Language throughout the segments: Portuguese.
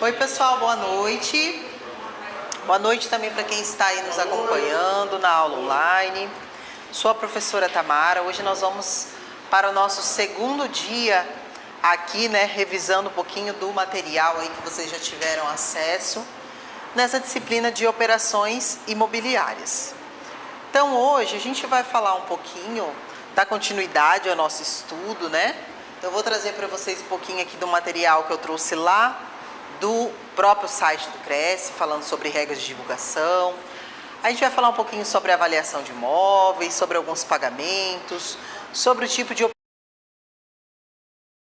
Oi pessoal, boa noite. Boa noite também para quem está aí nos acompanhando na aula online. Sou a professora Tamara. Hoje nós vamos para o nosso segundo dia aqui, né, revisando um pouquinho do material aí que vocês já tiveram acesso nessa disciplina de operações imobiliárias. Então hoje a gente vai falar um pouquinho da continuidade ao nosso estudo, né? Eu vou trazer para vocês um pouquinho aqui do material que eu trouxe lá do próprio site do Cresce, falando sobre regras de divulgação. A gente vai falar um pouquinho sobre a avaliação de imóveis, sobre alguns pagamentos, sobre o tipo de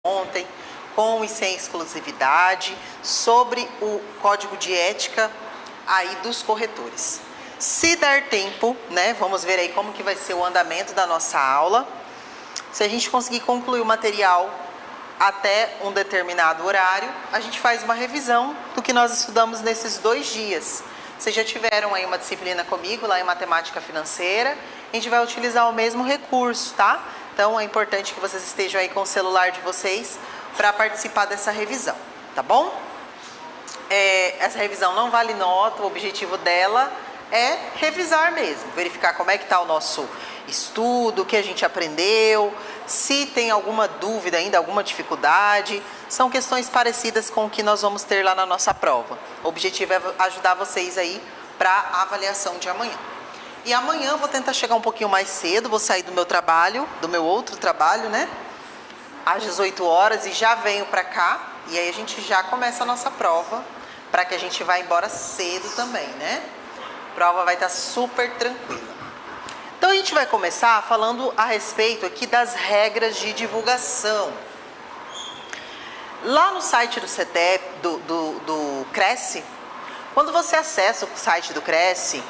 ontem, com e sem exclusividade, sobre o código de ética aí dos corretores. Se der tempo, né, vamos ver aí como que vai ser o andamento da nossa aula. Se a gente conseguir concluir o material até um determinado horário, a gente faz uma revisão do que nós estudamos nesses 2 dias. Vocês já tiveram aí uma disciplina comigo lá em matemática financeira, a gente vai utilizar o mesmo recurso, tá? Então é importante que vocês estejam aí com o celular de vocês para participar dessa revisão, tá bom? Essa revisão não vale nota, o objetivo dela é revisar mesmo, verificar como é que está o nosso estudo, o que a gente aprendeu, se tem alguma dúvida ainda, alguma dificuldade. São questões parecidas com o que nós vamos ter lá na nossa prova. O objetivo é ajudar vocês aí para a avaliação de amanhã. E amanhã eu vou tentar chegar um pouquinho mais cedo, vou sair do meu trabalho, do meu outro trabalho, né? Às 18 horas e já venho para cá. E aí a gente já começa a nossa prova, para que a gente vá embora cedo também, né? A prova vai estar super tranquila. Então a gente vai começar falando a respeito aqui das regras de divulgação. Lá no site do CETEP, do Cresce, quando você acessa o site do Cresce,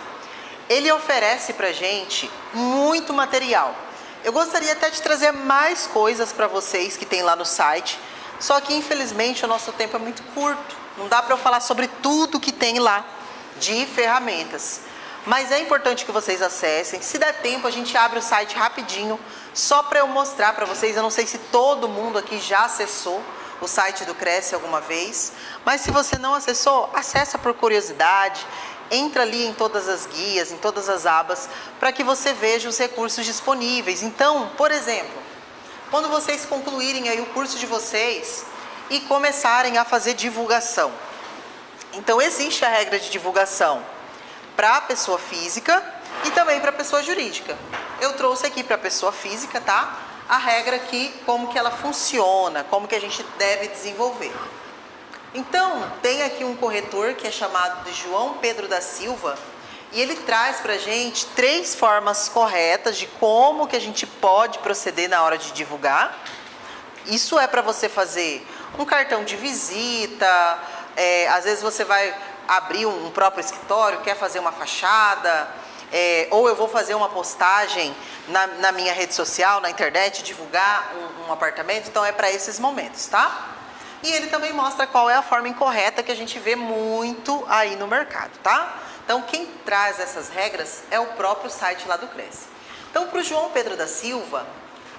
ele oferece pra gente muito material. Eu gostaria até de trazer mais coisas para vocês que tem lá no site, só que infelizmente o nosso tempo é muito curto. Não dá para eu falar sobre tudo que tem lá de ferramentas. Mas é importante que vocês acessem. Se der tempo, a gente abre o site rapidinho, só para eu mostrar para vocês. Eu não sei se todo mundo aqui já acessou o site do Cresce alguma vez, mas se você não acessou, acessa por curiosidade, entra ali em todas as guias, em todas as abas, para que você veja os recursos disponíveis. Então, por exemplo, quando vocês concluírem aí o curso de vocês e começarem a fazer divulgação, então existe a regra de divulgação para a pessoa física e também para a pessoa jurídica. Eu trouxe aqui para a pessoa física, tá? A regra aqui, como que ela funciona, como que a gente deve desenvolver. Então, tem aqui um corretor que é chamado de João Pedro da Silva e ele traz para a gente 3 formas corretas de como que a gente pode proceder na hora de divulgar. Isso é para você fazer um cartão de visita, às vezes você vai abrir um próprio escritório, quer fazer uma fachada, ou eu vou fazer uma postagem na minha rede social, na internet, divulgar um apartamento. Então é para esses momentos, tá? E ele também mostra qual é a forma incorreta que a gente vê muito aí no mercado, tá? Então quem traz essas regras é o próprio site lá do Cresce. Então para o João Pedro da Silva,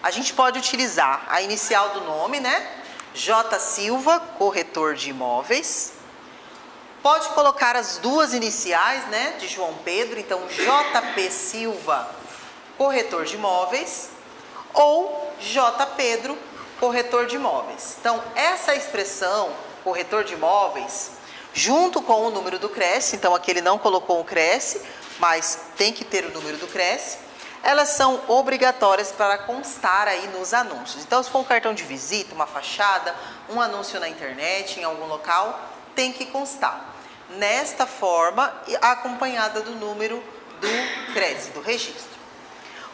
a gente pode utilizar a inicial do nome, né? J. Silva, corretor de imóveis. Pode colocar as 2 iniciais, né, de João Pedro, então JP Silva, corretor de imóveis, ou J. Pedro, corretor de imóveis. Então, essa expressão, corretor de imóveis, junto com o número do Cresce, então aqui ele não colocou o Cresce, mas tem que ter o número do Cresce, elas são obrigatórias para constar aí nos anúncios. Então, se for um cartão de visita, uma fachada, um anúncio na internet, em algum local, tem que constar nesta forma, acompanhada do número do Cresce, do registro.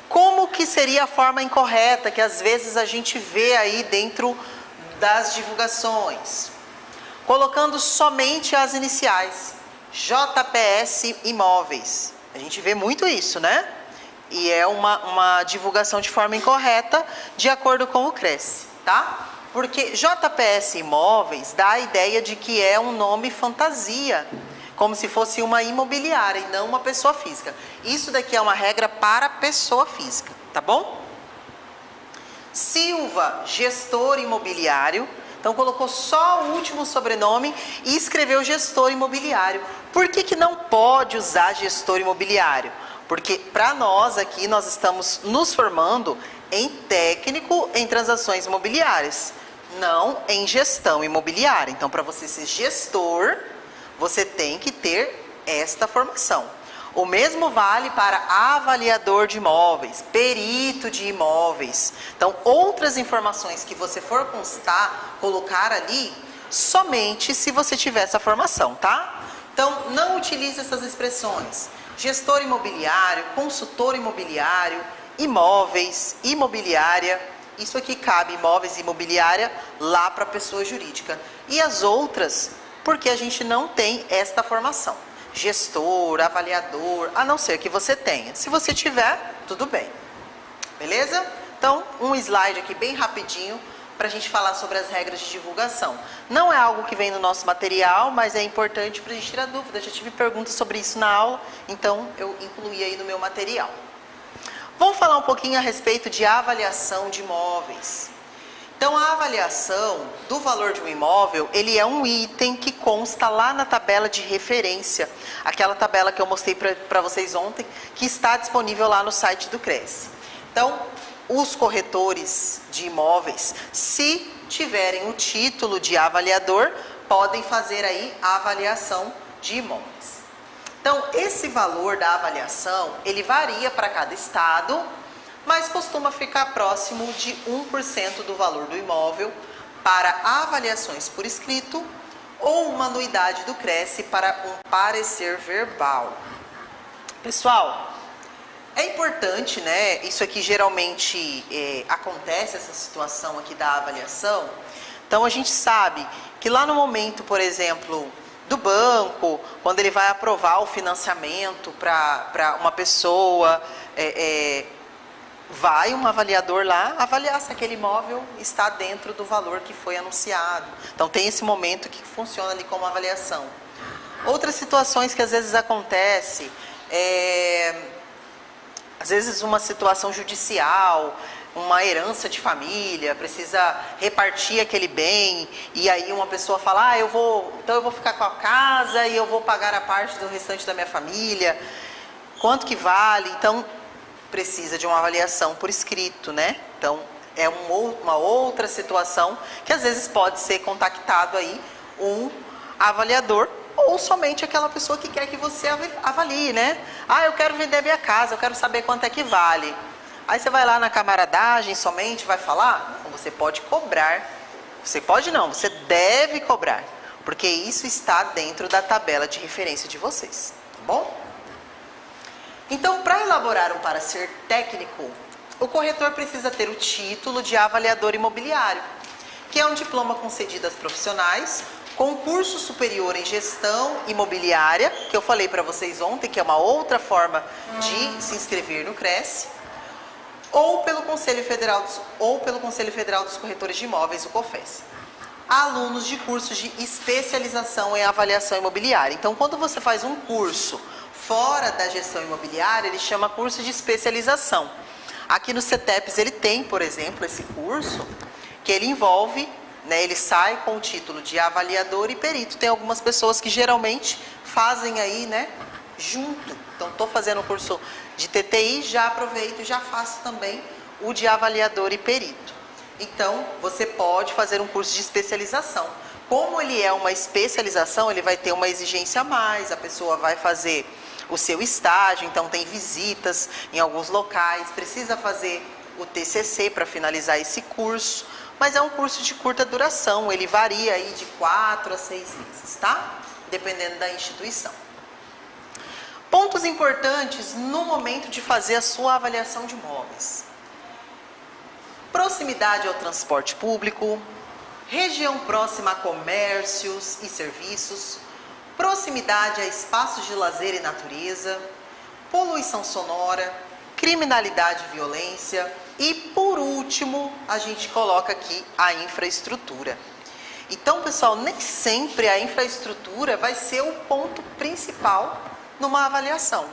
Como que seria a forma incorreta que às vezes a gente vê aí dentro das divulgações? Colocando somente as iniciais, JPS Imóveis. A gente vê muito isso, né? E é uma divulgação de forma incorreta, de acordo com o Cresce, tá? Porque JPS Imóveis dá a ideia de que é um nome fantasia, como se fosse uma imobiliária e não uma pessoa física. Isso daqui é uma regra para pessoa física, tá bom? Silva, gestor imobiliário, Então colocou só o último sobrenome e escreveu gestor imobiliário. Por que não pode usar gestor imobiliário? Porque para nós aqui, nós estamos nos formando em técnico em transações imobiliárias, não em gestão imobiliária. Então, para você ser gestor, você tem que ter esta formação. O mesmo vale para avaliador de imóveis, perito de imóveis. Então, outras informações que você for constar, colocar ali, somente se você tiver essa formação, tá? Então, não utilize essas expressões. Gestor imobiliário, consultor imobiliário, imóveis, imobiliária. Isso aqui cabe imóveis e imobiliária lá para a pessoa jurídica. E as outras, porque a gente não tem esta formação. Gestor, avaliador, a não ser que você tenha. Se você tiver, tudo bem. Beleza? Então, um slide aqui bem rapidinho para a gente falar sobre as regras de divulgação. Não é algo que vem no nosso material, mas é importante para a gente tirar dúvida. Já tive perguntas sobre isso na aula, então eu incluí aí no meu material. Vamos falar um pouquinho a respeito de avaliação de imóveis. Então, a avaliação do valor de um imóvel, ele é um item que consta lá na tabela de referência, aquela tabela que eu mostrei para vocês ontem, que está disponível lá no site do Cresce. Então, os corretores de imóveis, se tiverem o título de avaliador, podem fazer aí a avaliação de imóveis. Então, esse valor da avaliação, ele varia para cada estado, mas costuma ficar próximo de 1% do valor do imóvel para avaliações por escrito ou uma anuidade do Cresce para um parecer verbal. Pessoal, é importante, né? Isso aqui geralmente acontece, essa situação aqui da avaliação. Então, a gente sabe que lá no momento, por exemplo, do banco, quando ele vai aprovar o financiamento para uma pessoa, vai um avaliador lá avaliar se aquele imóvel está dentro do valor que foi anunciado. Então, tem esse momento que funciona ali como avaliação. Outras situações que às vezes acontece, às vezes uma situação judicial, uma herança de família, precisa repartir aquele bem, e aí uma pessoa fala, eu vou ficar com a casa e eu vou pagar a parte do restante da minha família, quanto que vale? Então, precisa de uma avaliação por escrito, né? Então, é uma outra situação que às vezes pode ser contactado aí um avaliador ou somente aquela pessoa que quer que você avalie, né? Eu quero vender minha casa, eu quero saber quanto é que vale. Aí você vai lá na camaradagem somente, vai falar? Não, você pode cobrar. Você pode não, você deve cobrar. Porque isso está dentro da tabela de referência de vocês, tá bom? Então, para elaborar um parecer técnico, o corretor precisa ter o título de avaliador imobiliário, que é um diploma concedido aos profissionais com curso superior em gestão imobiliária, que eu falei para vocês ontem, que é uma outra forma de se inscrever no Cresce, ou pelo Conselho Federal dos Corretores de Imóveis, o COFES. Há alunos de cursos de especialização em avaliação imobiliária. Então, quando você faz um curso fora da gestão imobiliária, ele chama curso de especialização. Aqui no CETEPS ele tem, por exemplo, esse curso, que ele envolve, né, ele sai com o título de avaliador e perito. Tem algumas pessoas que geralmente fazem aí, né, junto. Então, estou fazendo o curso de TTI, já aproveito e já faço também o de avaliador e perito. Então, você pode fazer um curso de especialização. Como ele é uma especialização, ele vai ter uma exigência a mais, a pessoa vai fazer o seu estágio, então tem visitas em alguns locais, precisa fazer o TCC para finalizar esse curso, mas é um curso de curta duração, ele varia aí de 4 a 6 meses, tá? Dependendo da instituição. Pontos importantes no momento de fazer a sua avaliação de imóveis. Proximidade ao transporte público, região próxima a comércios e serviços, proximidade a espaços de lazer e natureza, poluição sonora, criminalidade e violência e, por último, a gente coloca aqui a infraestrutura. Então, pessoal, nem sempre a infraestrutura vai ser o ponto principal numa avaliação.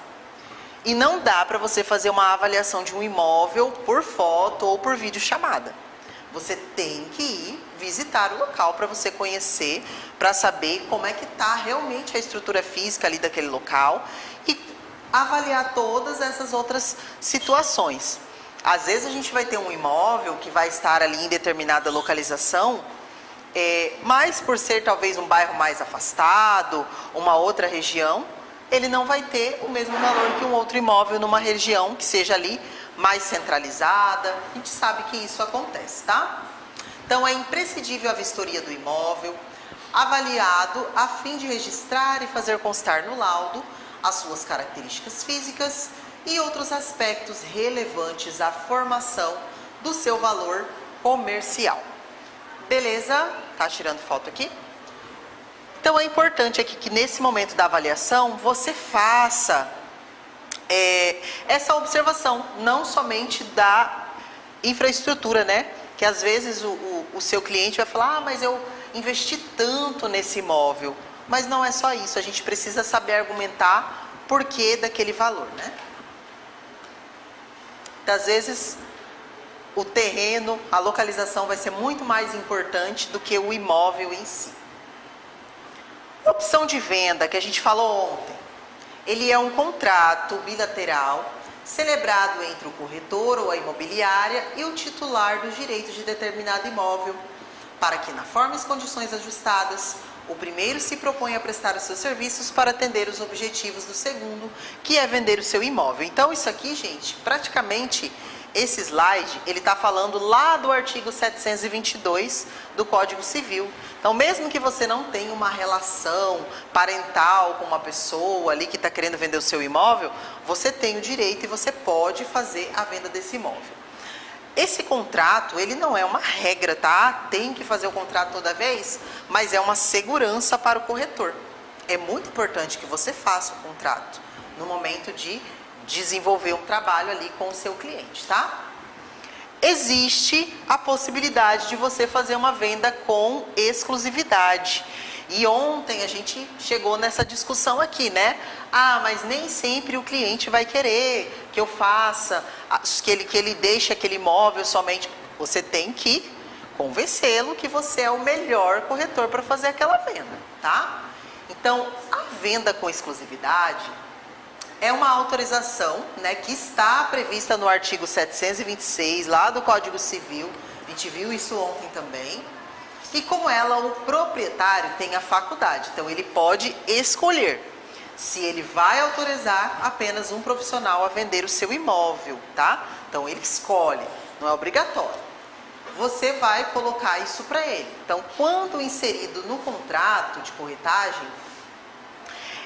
E não dá para você fazer uma avaliação de um imóvel por foto ou por videochamada. Você tem que ir visitar o local para você conhecer, para saber como é que está realmente a estrutura física ali daquele local e avaliar todas essas outras situações. Às vezes a gente vai ter um imóvel que vai estar ali em determinada localização, mas por ser talvez um bairro mais afastado, uma outra região, ele não vai ter o mesmo valor que um outro imóvel numa região que seja ali mais centralizada. A gente sabe que isso acontece, tá? Então é imprescindível a vistoria do imóvel, avaliado a fim de registrar e fazer constar no laudo as suas características físicas e outros aspectos relevantes à formação do seu valor comercial. Beleza? Tá tirando foto aqui? Então é importante aqui que nesse momento da avaliação você faça essa observação, não somente da infraestrutura, né? Que às vezes o seu cliente vai falar, mas eu investi tanto nesse imóvel. Mas não é só isso, a gente precisa saber argumentar por que daquele valor, né? Então, às vezes o terreno, a localização vai ser muito mais importante do que o imóvel em si. Opção de venda, que a gente falou ontem, ele é um contrato bilateral celebrado entre o corretor ou a imobiliária e o titular dos direitos de determinado imóvel, para que, na forma e as condições ajustadas, o primeiro se propõe a prestar os seus serviços para atender os objetivos do segundo, que é vender o seu imóvel. Então, isso aqui, gente, praticamente, esse slide, ele está falando lá do artigo 722 do Código Civil. Então, mesmo que você não tenha uma relação parental com uma pessoa ali que está querendo vender o seu imóvel, você tem o direito e você pode fazer a venda desse imóvel. Esse contrato, ele não é uma regra, tá? Tem que fazer o contrato toda vez, mas é uma segurança para o corretor. É muito importante que você faça o contrato no momento de desenvolver um trabalho ali com o seu cliente, tá? Existe a possibilidade de você fazer uma venda com exclusividade. E ontem a gente chegou nessa discussão aqui, né? Ah, mas nem sempre o cliente vai querer que eu faça, que ele deixe aquele imóvel somente. Você tem que convencê-lo que você é o melhor corretor para fazer aquela venda, tá? Então, a venda com exclusividade é uma autorização, né, que está prevista no artigo 726, lá do Código Civil. A gente viu isso ontem também. E com ela, o proprietário tem a faculdade. Então, ele pode escolher se ele vai autorizar apenas um profissional a vender o seu imóvel, tá? Então, ele escolhe, não é obrigatório. Você vai colocar isso para ele. Então, quando inserido no contrato de corretagem,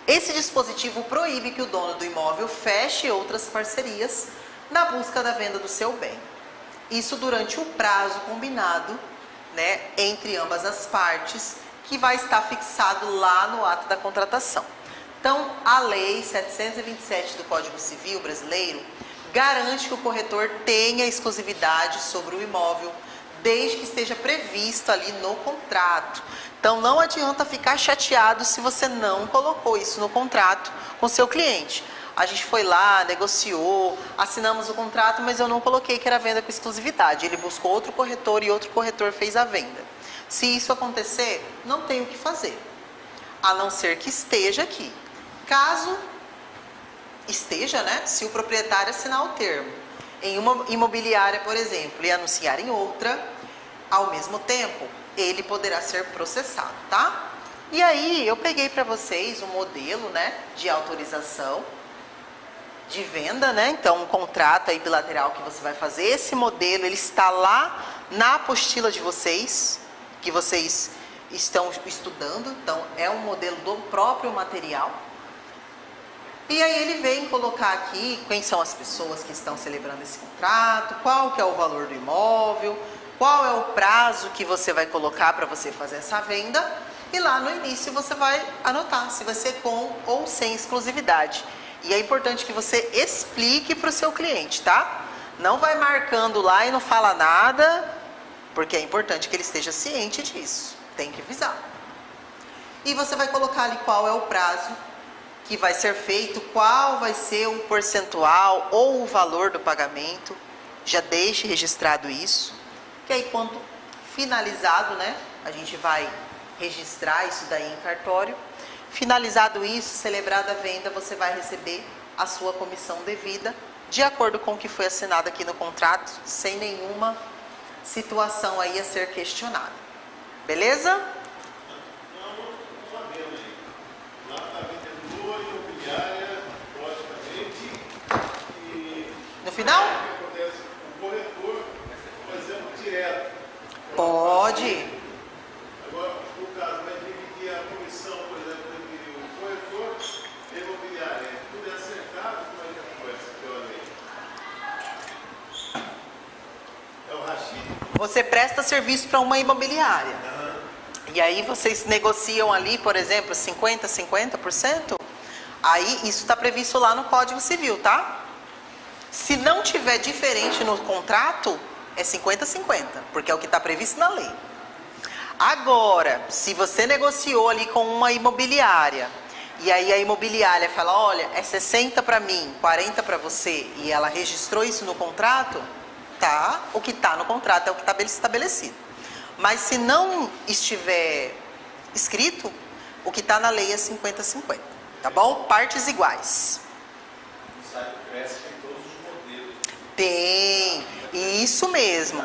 esse dispositivo proíbe que o dono do imóvel feche outras parcerias na busca da venda do seu bem. Isso durante o prazo combinado, né, entre ambas as partes, que vai estar fixado lá no ato da contratação. Então, a Lei 727 do Código Civil brasileiro garante que o corretor tenha exclusividade sobre o imóvel, desde que esteja previsto ali no contrato. Então, não adianta ficar chateado se você não colocou isso no contrato com seu cliente. A gente foi lá, negociou, assinamos o contrato, mas eu não coloquei que era venda com exclusividade. Ele buscou outro corretor e outro corretor fez a venda. Se isso acontecer, não tem o que fazer, a não ser que esteja aqui. Caso esteja, né, se o proprietário assinar o termo em uma imobiliária, por exemplo, e anunciar em outra, ao mesmo tempo, ele poderá ser processado, tá? E aí, eu peguei para vocês um modelo, né, de autorização de venda, né? Então, um contrato aí bilateral que você vai fazer. Esse modelo, ele está lá na apostila de vocês, que vocês estão estudando. Então, é um modelo do próprio material. E aí ele vem colocar aqui quem são as pessoas que estão celebrando esse contrato, qual que é o valor do imóvel, qual é o prazo que você vai colocar para você fazer essa venda. E lá no início você vai anotar se vai ser com ou sem exclusividade. E é importante que você explique para o seu cliente, tá? Não vai marcando lá e não fala nada, porque é importante que ele esteja ciente disso. Tem que avisar. E você vai colocar ali qual é o prazo que vai ser feito, qual vai ser o percentual ou o valor do pagamento. Já deixe registrado isso. Que aí quando finalizado, né? A gente vai registrar isso daí em cartório. Finalizado isso, celebrada a venda, você vai receber a sua comissão devida, de acordo com o que foi assinado aqui no contrato, sem nenhuma situação aí a ser questionada. Beleza? No final? O corretor fazendo direto. Pode. Agora, no caso, vai dividir a comissão, por exemplo, entre o corretor e a imobiliária. Tudo é acertado, como é que acontece pela lei? É o rachid? Você presta serviço para uma imobiliária. E aí vocês negociam ali, por exemplo, 50%. Aí isso está previsto lá no Código Civil, tá? Se não tiver diferente no contrato, é 50-50, porque é o que está previsto na lei. Agora, se você negociou ali com uma imobiliária, e aí a imobiliária fala, olha, é 60 para mim, 40 para você, e ela registrou isso no contrato, tá? O que está no contrato é o que está estabelecido. Mas se não estiver escrito, o que está na lei é 50-50, tá bom? Partes iguais. O site do Cresce tem todos os modelos. Tem, isso mesmo.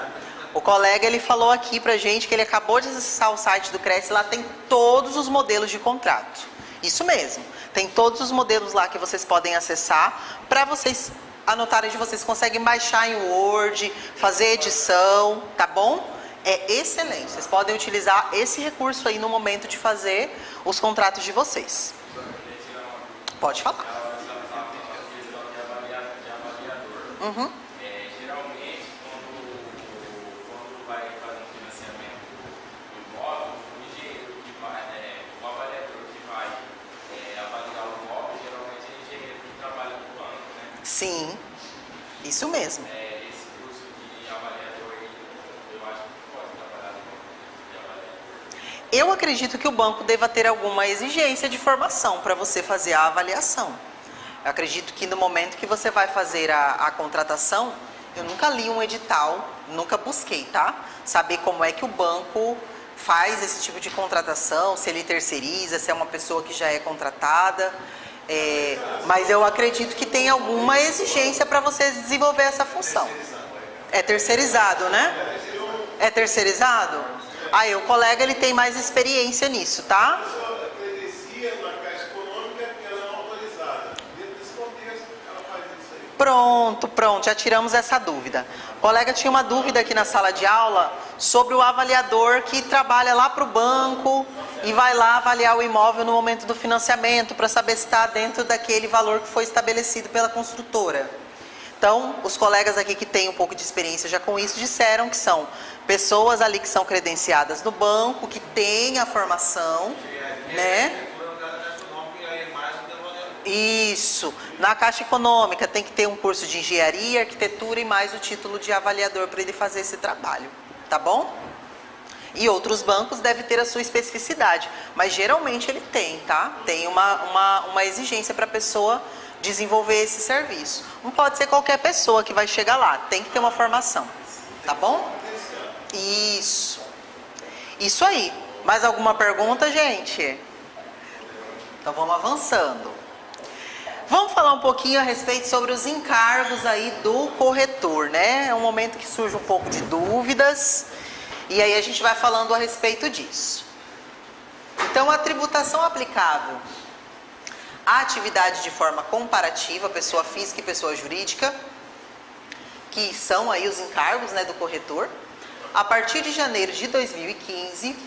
O colega, ele falou aqui pra gente que ele acabou de acessar o site do Cresce, lá tem todos os modelos de contrato. Isso mesmo, tem todos os modelos lá que vocês podem acessar, para vocês anotarem, de vocês conseguem baixar em Word, fazer edição, tá bom? É excelente, vocês podem utilizar esse recurso aí no momento de fazer os contratos de vocês. Pode falar. Uhum. Geralmente, quando vai fazer um financiamento do imóvel, o engenheiro que vai, o avaliador que vai avaliar o imóvel, geralmente é engenheiro que trabalha no banco, né? Sim, isso mesmo. Esse curso de avaliador, eu acho que pode trabalhar no banco de avaliador. Eu acredito que o banco deva ter alguma exigência de formação para você fazer a avaliação. Eu acredito que no momento que você vai fazer a contratação, eu nunca li um edital, nunca busquei, tá? Saber como é que o banco faz esse tipo de contratação, se ele terceiriza, se é uma pessoa que já é contratada. Mas eu acredito que tem alguma exigência para você desenvolver essa função. É terceirizado, né? É terceirizado? Aí o colega, ele tem mais experiência nisso, tá? Pronto, já tiramos essa dúvida. O colega tinha uma dúvida aqui na sala de aula sobre o avaliador que trabalha lá para o banco e vai lá avaliar o imóvel no momento do financiamento para saber se está dentro daquele valor que foi estabelecido pela construtora. Então, os colegas aqui que têm um pouco de experiência já com isso disseram que são pessoas ali que são credenciadas no banco, que têm a formação, né? Isso, na Caixa Econômica tem que ter um curso de engenharia, arquitetura e mais o título de avaliador para ele fazer esse trabalho, tá bom? E outros bancos devem ter a sua especificidade, mas geralmente ele tem, tá? Tem uma exigência para a pessoa desenvolver esse serviço. Não pode ser qualquer pessoa que vai chegar lá, tem que ter uma formação, tá bom? Isso aí. Mais alguma pergunta, gente? Então vamos avançando. Vamos falar um pouquinho a respeito sobre os encargos aí do corretor, né? É um momento que surge um pouco de dúvidas e aí a gente vai falando a respeito disso. Então, a tributação aplicável à atividade de forma comparativa, pessoa física e pessoa jurídica, que são aí os encargos, né, do corretor, a partir de janeiro de 2015,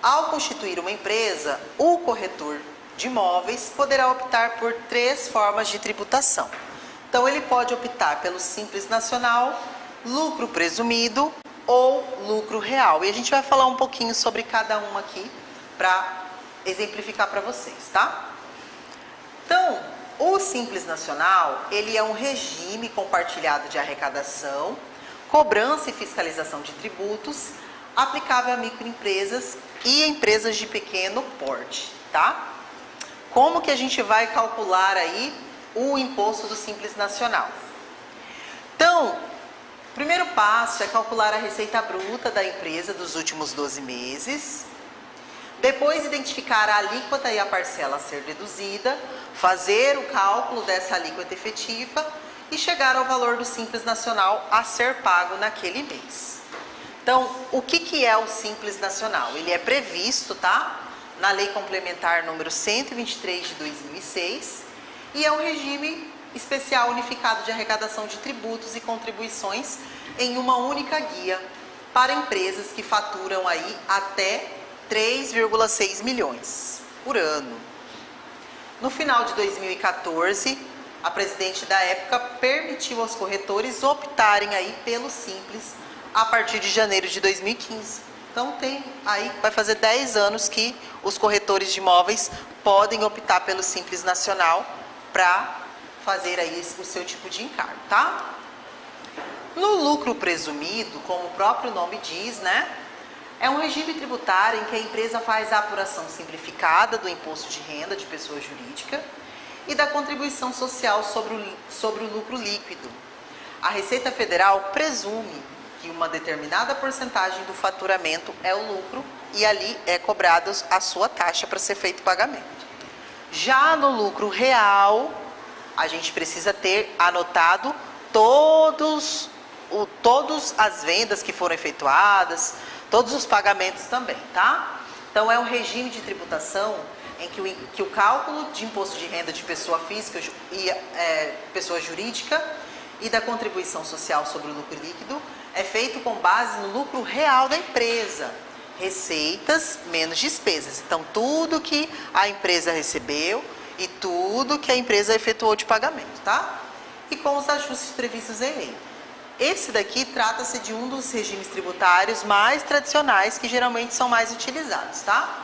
ao constituir uma empresa, o corretor de imóveis poderá optar por 3 formas de tributação. Então, ele pode optar pelo Simples Nacional, lucro presumido ou lucro real. E a gente vai falar um pouquinho sobre cada um aqui para exemplificar para vocês, tá? Então, o Simples Nacional, ele é um regime compartilhado de arrecadação, cobrança e fiscalização de tributos, aplicável a microempresas e empresas de pequeno porte, tá? Como que a gente vai calcular aí o imposto do Simples Nacional? Então, Primeiro passo é calcular a receita bruta da empresa dos últimos 12 meses. Depois, identificar a alíquota e a parcela a ser deduzida, fazer o cálculo dessa alíquota efetiva e chegar ao valor do Simples Nacional a ser pago naquele mês. Então, o que é o Simples Nacional? Ele é previsto, tá? Na Lei Complementar número 123 de 2006 e é um regime especial unificado de arrecadação de tributos e contribuições em uma única guia para empresas que faturam aí até 3,6 milhões por ano. No final de 2014, a presidente da época permitiu aos corretores optarem aí pelo Simples a partir de janeiro de 2015. Então vai fazer 10 anos que os corretores de imóveis podem optar pelo Simples Nacional para fazer aí o seu tipo de encargo, tá? No lucro presumido, como o próprio nome diz, né? É um regime tributário em que a empresa faz a apuração simplificada do imposto de renda de pessoa jurídica e da contribuição social sobre o lucro líquido. A Receita Federal presume que uma determinada porcentagem do faturamento é o lucro e ali é cobrada a sua taxa para ser feito o pagamento. Já no lucro real, a gente precisa ter anotado todas as vendas que foram efetuadas, todos os pagamentos também, tá? Então, é um regime de tributação em que o cálculo de imposto de renda de pessoa física e pessoa jurídica e da contribuição social sobre o lucro líquido é feito com base no lucro real da empresa. Receitas menos despesas. Então, tudo que a empresa recebeu e tudo que a empresa efetuou de pagamento, tá? E com os ajustes previstos em lei. Esse daqui trata-se de um dos regimes tributários mais tradicionais que geralmente são mais utilizados, tá?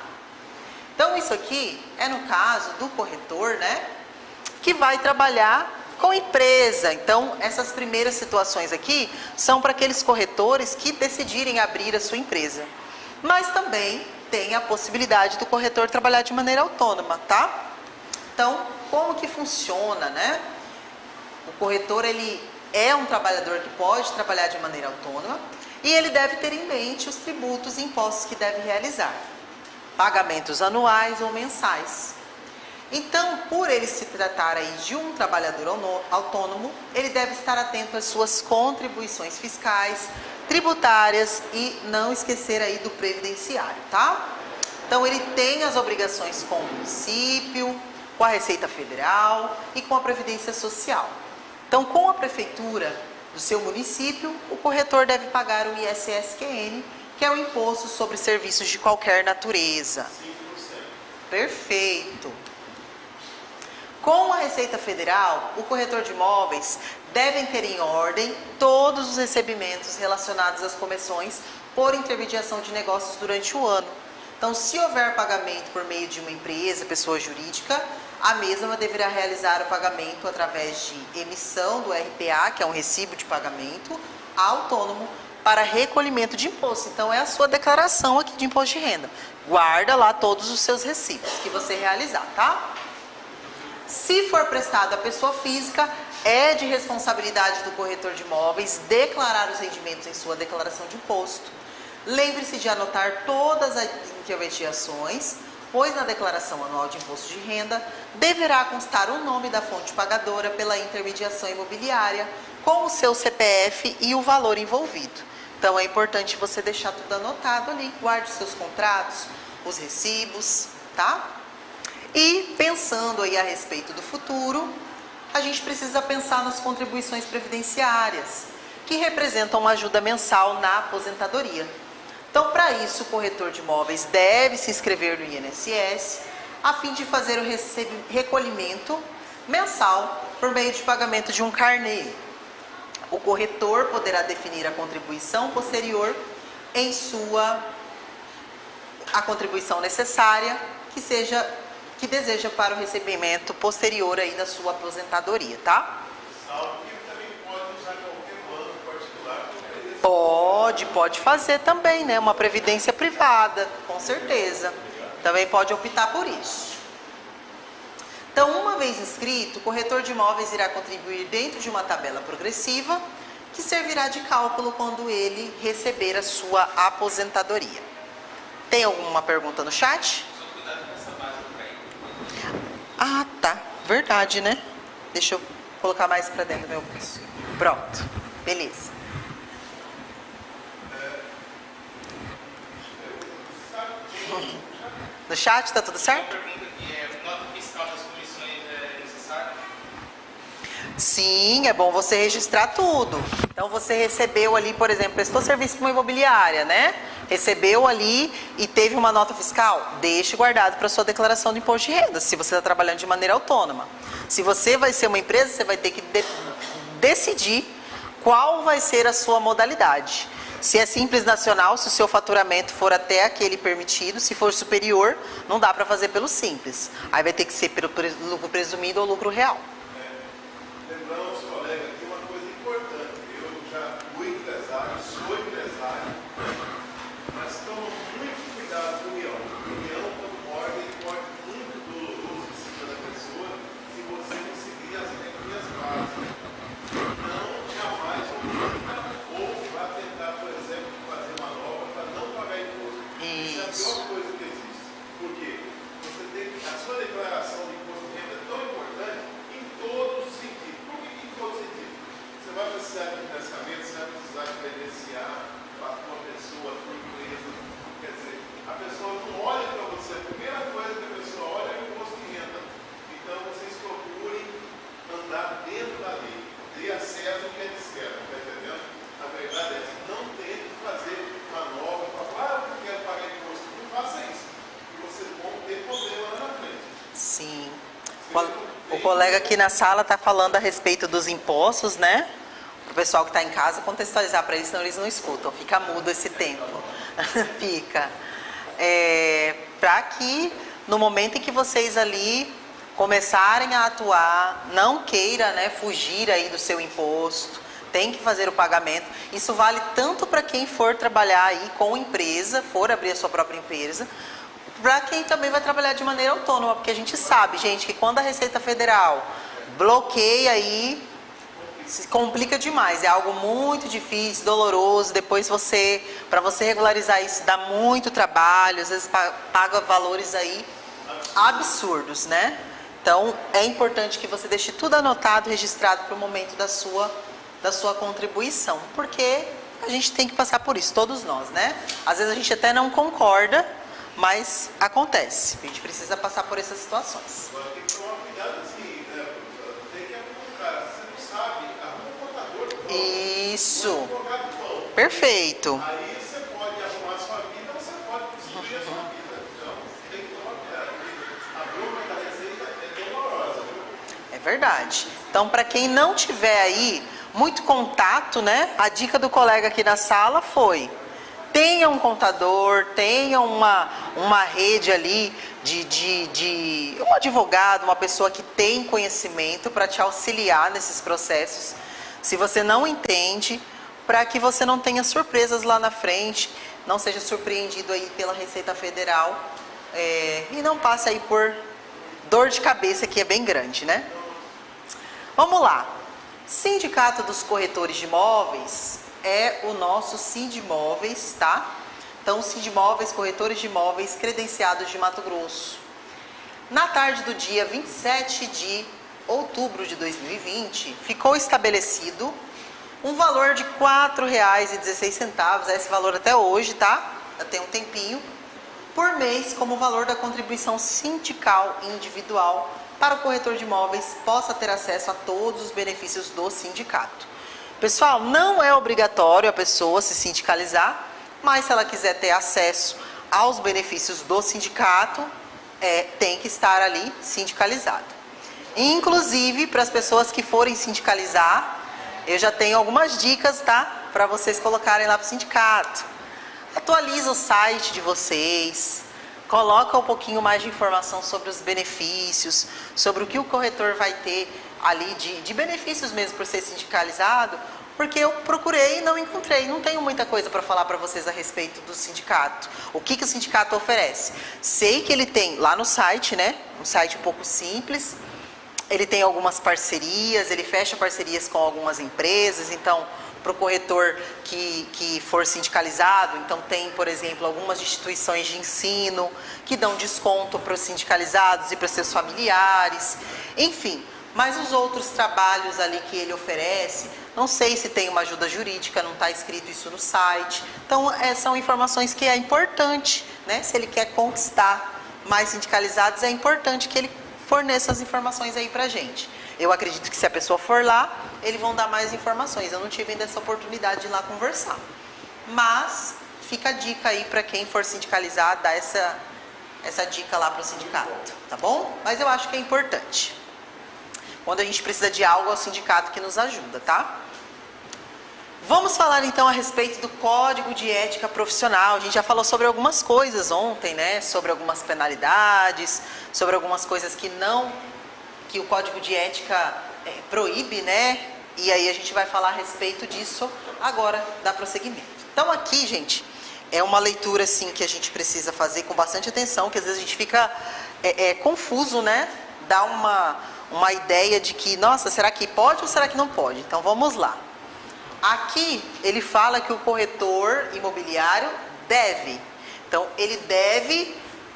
Então, isso aqui é no caso do corretor, né? Que vai trabalhar com empresa. Então, essas primeiras situações aqui são para aqueles corretores que decidirem abrir a sua empresa. Mas também tem a possibilidade do corretor trabalhar de maneira autônoma, tá? Então, como que funciona, né? O corretor, ele é um trabalhador que pode trabalhar de maneira autônoma e ele deve ter em mente os tributos e impostos que deve realizar, pagamentos anuais ou mensais. Então, por ele se tratar aí de um trabalhador autônomo, ele deve estar atento às suas contribuições fiscais, tributárias e não esquecer aí do previdenciário, tá? Então, ele tem as obrigações com o município, com a Receita Federal e com a Previdência Social. Então, com a prefeitura do seu município, o corretor deve pagar o ISSQN, que é o Imposto sobre Serviços de Qualquer Natureza. 5%. Perfeito. Com a Receita Federal, o corretor de imóveis deve ter em ordem todos os recebimentos relacionados às comissões por intermediação de negócios durante o ano. Então, se houver pagamento por meio de uma empresa, pessoa jurídica, a mesma deverá realizar o pagamento através de emissão do RPA, que é um recibo de pagamento, autônomo para recolhimento de imposto. Então, é a sua declaração aqui de imposto de renda. Guarda lá todos os seus recibos que você realizar, tá? Se for prestado à pessoa física, é de responsabilidade do corretor de imóveis declarar os rendimentos em sua declaração de imposto. Lembre-se de anotar todas as intermediações, pois na declaração anual de imposto de renda deverá constar o nome da fonte pagadora pela intermediação imobiliária, com o seu CPF e o valor envolvido. Então é importante você deixar tudo anotado ali, guarde seus contratos, os recibos, tá? E pensando aí a respeito do futuro, a gente precisa pensar nas contribuições previdenciárias, que representam uma ajuda mensal na aposentadoria. Então, para isso, o corretor de imóveis deve se inscrever no INSS, a fim de fazer o recolhimento mensal por meio de pagamento de um carnê. O corretor poderá definir a contribuição posterior a contribuição necessária que deseja para o recebimento posterior aí da sua aposentadoria, tá? Salvo que ele também pode usar qualquer banco particular. Pode fazer também, né? Uma previdência privada, com certeza. Também pode optar por isso. Então, uma vez inscrito, o corretor de imóveis irá contribuir dentro de uma tabela progressiva que servirá de cálculo quando ele receber a sua aposentadoria. Tem alguma pergunta no chat? Ah, tá. Verdade, né? Deixa eu colocar mais para dentro do meu bolso. Pronto. Beleza. No chat tá tudo certo? Pergunta aqui, nota fiscal das comissões é necessária? Sim, é bom você registrar tudo. Então você recebeu ali, por exemplo, prestou serviço para uma imobiliária, né? Recebeu ali e teve uma nota fiscal, deixe guardado para sua declaração de imposto de renda, se você está trabalhando de maneira autônoma. Se você vai ser uma empresa, você vai ter que decidir qual vai ser a sua modalidade. Se é simples nacional, se o seu faturamento for até aquele permitido, se for superior, não dá para fazer pelo simples. Aí vai ter que ser pelo lucro presumido ou lucro real. Lembrando aos colegas aqui uma coisa importante. Eu já fui empresário, sou empresário, mas toma muito cuidado com o leão. O leão, quando morde, ele morde muito doloroso em cima da pessoa se você não seguir as regras básicas. Não, jamais omita ou vá tentar, por exemplo, fazer manobra para não pagar imposto. Isso é a pior coisa que existe. Por quê? Você tem a sua declaração de imposto de renda é tão importante em todos os sentidos. Por que em todos os sentidos? Você vai precisar de financiamento, você vai precisar de credenciar para uma pessoa, para uma empresa. Quer dizer, a pessoa não olha para você, a primeira coisa que a pessoa olha é o imposto de renda. Então vocês procurem andar dentro da lei. Dê a César o que é de César, está entendendo? A verdade é essa. Não tente fazer manobra para falar, eu quero pagar imposto. Não faça isso. E vocês vão ter problema lá na frente. Sim. O colega aqui na sala está falando a respeito dos impostos, né? Para o pessoal que está em casa contextualizar para eles, senão eles não escutam. Fica mudo esse tempo. Fica. Para que no momento em que vocês ali começarem a atuar, não queira, né, fugir aí do seu imposto, tem que fazer o pagamento. Isso vale tanto para quem for trabalhar aí com empresa, for abrir a sua própria empresa, para quem também vai trabalhar de maneira autônoma, porque a gente sabe, gente, que quando a Receita Federal bloqueia aí, se complica demais, é algo muito difícil, doloroso. Depois para você regularizar isso, dá muito trabalho, às vezes paga valores aí absurdos, né? Então, é importante que você deixe tudo anotado, registrado para o momento da sua contribuição, porque a gente tem que passar por isso, todos nós, né? Às vezes a gente até não concorda, mas acontece. A gente precisa passar por essas situações. Agora tem que tomar cuidado assim, né? Tem que apontar. Você não sabe, arruma um contador do pão. Isso. Um advogado do pão. Perfeito. Aí você pode arrumar a sua vida ou você pode destruir a sua vida. Então, você tem que tomar cuidado. A broma da Receita é dolorosa, viu? É verdade. Então, para quem não tiver aí muito contato, né? A dica do colega aqui na sala foi: tenha um contador, tenha uma rede ali de um advogado, uma pessoa que tem conhecimento para te auxiliar nesses processos. Se você não entende, para que você não tenha surpresas lá na frente, não seja surpreendido aí pela Receita Federal e não passe aí por dor de cabeça, que é bem grande, né? Vamos lá. Sindicato dos Corretores de Imóveis é o nosso Sindimóveis, tá? Então, Sindimóveis, corretores de imóveis credenciados de Mato Grosso. Na tarde do dia 27 de outubro de 2020, ficou estabelecido um valor de R$ 4,16, esse valor até hoje, tá? Já tem um tempinho, por mês, como valor da contribuição sindical individual, para o corretor de imóveis possa ter acesso a todos os benefícios do sindicato. Pessoal, não é obrigatório a pessoa se sindicalizar, mas se ela quiser ter acesso aos benefícios do sindicato, tem que estar ali sindicalizado. Inclusive, para as pessoas que forem sindicalizar, eu já tenho algumas dicas, tá? Para vocês colocarem lá para o sindicato. Atualiza o site de vocês, coloca um pouquinho mais de informação sobre os benefícios, sobre o que o corretor vai ter ali de benefícios mesmo por ser sindicalizado, porque eu procurei e não encontrei, não tenho muita coisa para falar para vocês a respeito do sindicato. O que o sindicato oferece? Sei que ele tem lá no site, né? Um site um pouco simples, ele tem algumas parcerias, ele fecha parcerias com algumas empresas, então para o corretor que for sindicalizado. Então tem, por exemplo, algumas instituições de ensino que dão desconto para os sindicalizados e para seus familiares, enfim. Mas os outros trabalhos ali que ele oferece, não sei se tem uma ajuda jurídica, não está escrito isso no site. Então, são informações que é importante, né? Se ele quer conquistar mais sindicalizados, é importante que ele forneça as informações aí pra gente. Eu acredito que se a pessoa for lá, eles vão dar mais informações. Eu não tive ainda essa oportunidade de ir lá conversar. Mas, fica a dica aí para quem for sindicalizar, dar essa dica lá pro sindicato, tá bom? Mas eu acho que é importante. Quando a gente precisa de algo, é o sindicato que nos ajuda, tá? Vamos falar então a respeito do Código de Ética Profissional. A gente já falou sobre algumas coisas ontem, né? Sobre algumas penalidades, sobre algumas coisas que o Código de Ética proíbe, né? E aí a gente vai falar a respeito disso agora, dar prosseguimento. Então aqui, gente, é uma leitura assim que a gente precisa fazer com bastante atenção, que às vezes a gente fica confuso, né? Dá uma ideia de que, nossa, será que pode ou será que não pode? Então vamos lá. Aqui ele fala que o corretor imobiliário deve. Então ele deve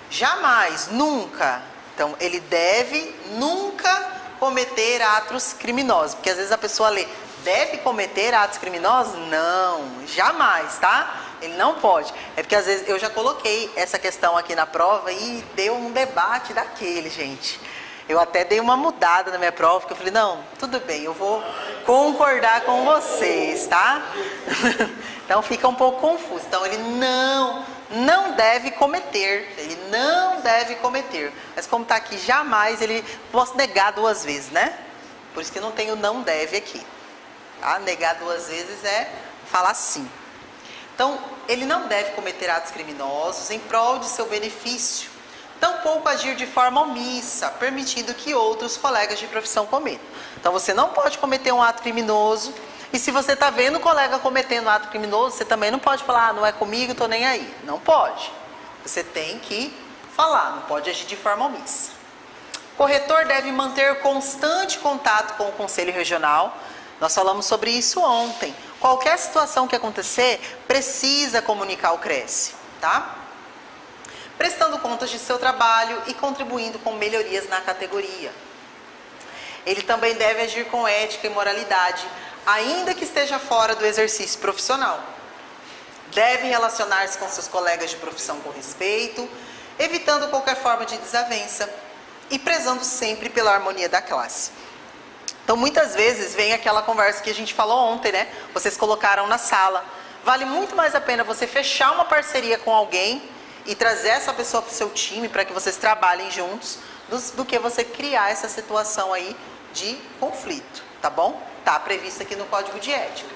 jamais, nunca. Então ele deve nunca cometer atos criminosos. Porque às vezes a pessoa lê, deve cometer atos criminosos? Não, jamais, tá? Ele não pode. É porque às vezes eu já coloquei essa questão aqui na prova e deu um debate daquele, gente. Eu até dei uma mudada na minha prova, porque eu falei, não, tudo bem, eu vou concordar com vocês, tá? Então fica um pouco confuso. Então ele não deve cometer, Mas como está aqui, jamais, posso negar 2 vezes, né? Por isso que não tem o não deve aqui. Tá? Negar 2 vezes é falar sim. Então, ele não deve cometer atos criminosos em prol de seu benefício, tampouco agir de forma omissa, permitindo que outros colegas de profissão cometam. Então você não pode cometer um ato criminoso, e se você está vendo o colega cometendo um ato criminoso, você também não pode falar, não é comigo, estou nem aí. Não pode. Você tem que falar, não pode agir de forma omissa. O corretor deve manter constante contato com o Conselho Regional. Nós falamos sobre isso ontem. Qualquer situação que acontecer, precisa comunicar ao CRES, tá? Prestando contas de seu trabalho e contribuindo com melhorias na categoria. Ele também deve agir com ética e moralidade, ainda que esteja fora do exercício profissional. Deve relacionar-se com seus colegas de profissão com respeito, evitando qualquer forma de desavença e prezando sempre pela harmonia da classe. Então, muitas vezes vem aquela conversa que a gente falou ontem, né? Vocês colocaram na sala. Vale muito mais a pena você fechar uma parceria com alguém e trazer essa pessoa para o seu time, para que vocês trabalhem juntos, do que você criar essa situação aí de conflito, tá bom? Tá previsto aqui no Código de Ética.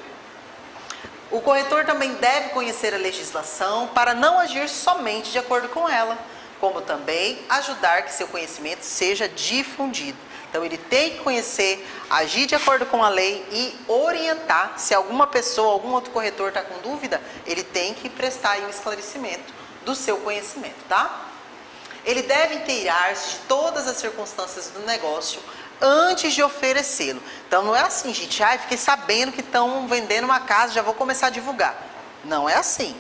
O corretor também deve conhecer a legislação para não agir somente de acordo com ela, como também ajudar que seu conhecimento seja difundido. Então ele tem que conhecer, agir de acordo com a lei e orientar. Se alguma pessoa, algum outro corretor está com dúvida, ele tem que prestar aí um esclarecimento do seu conhecimento, tá? Ele deve inteirar-se de todas as circunstâncias do negócio antes de oferecê-lo. Então não é assim, gente, fiquei sabendo que estão vendendo uma casa, já vou começar a divulgar. Não é assim.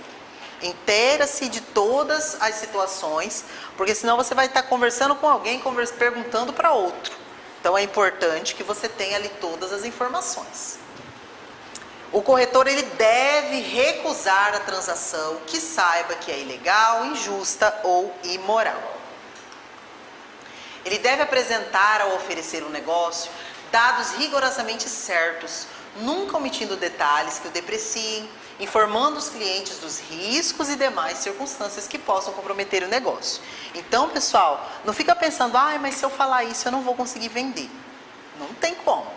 Inteira-se de todas as situações, porque senão você vai estar conversando com alguém, perguntando para outro. Então é importante que você tenha ali todas as informações. O corretor ele deve recusar a transação que saiba que é ilegal, injusta ou imoral. Ele deve apresentar ao oferecer um negócio dados rigorosamente certos, nunca omitindo detalhes que o depreciem, informando os clientes dos riscos e demais circunstâncias que possam comprometer o negócio. Então, pessoal, não fica pensando, mas se eu falar isso eu não vou conseguir vender. Não tem como.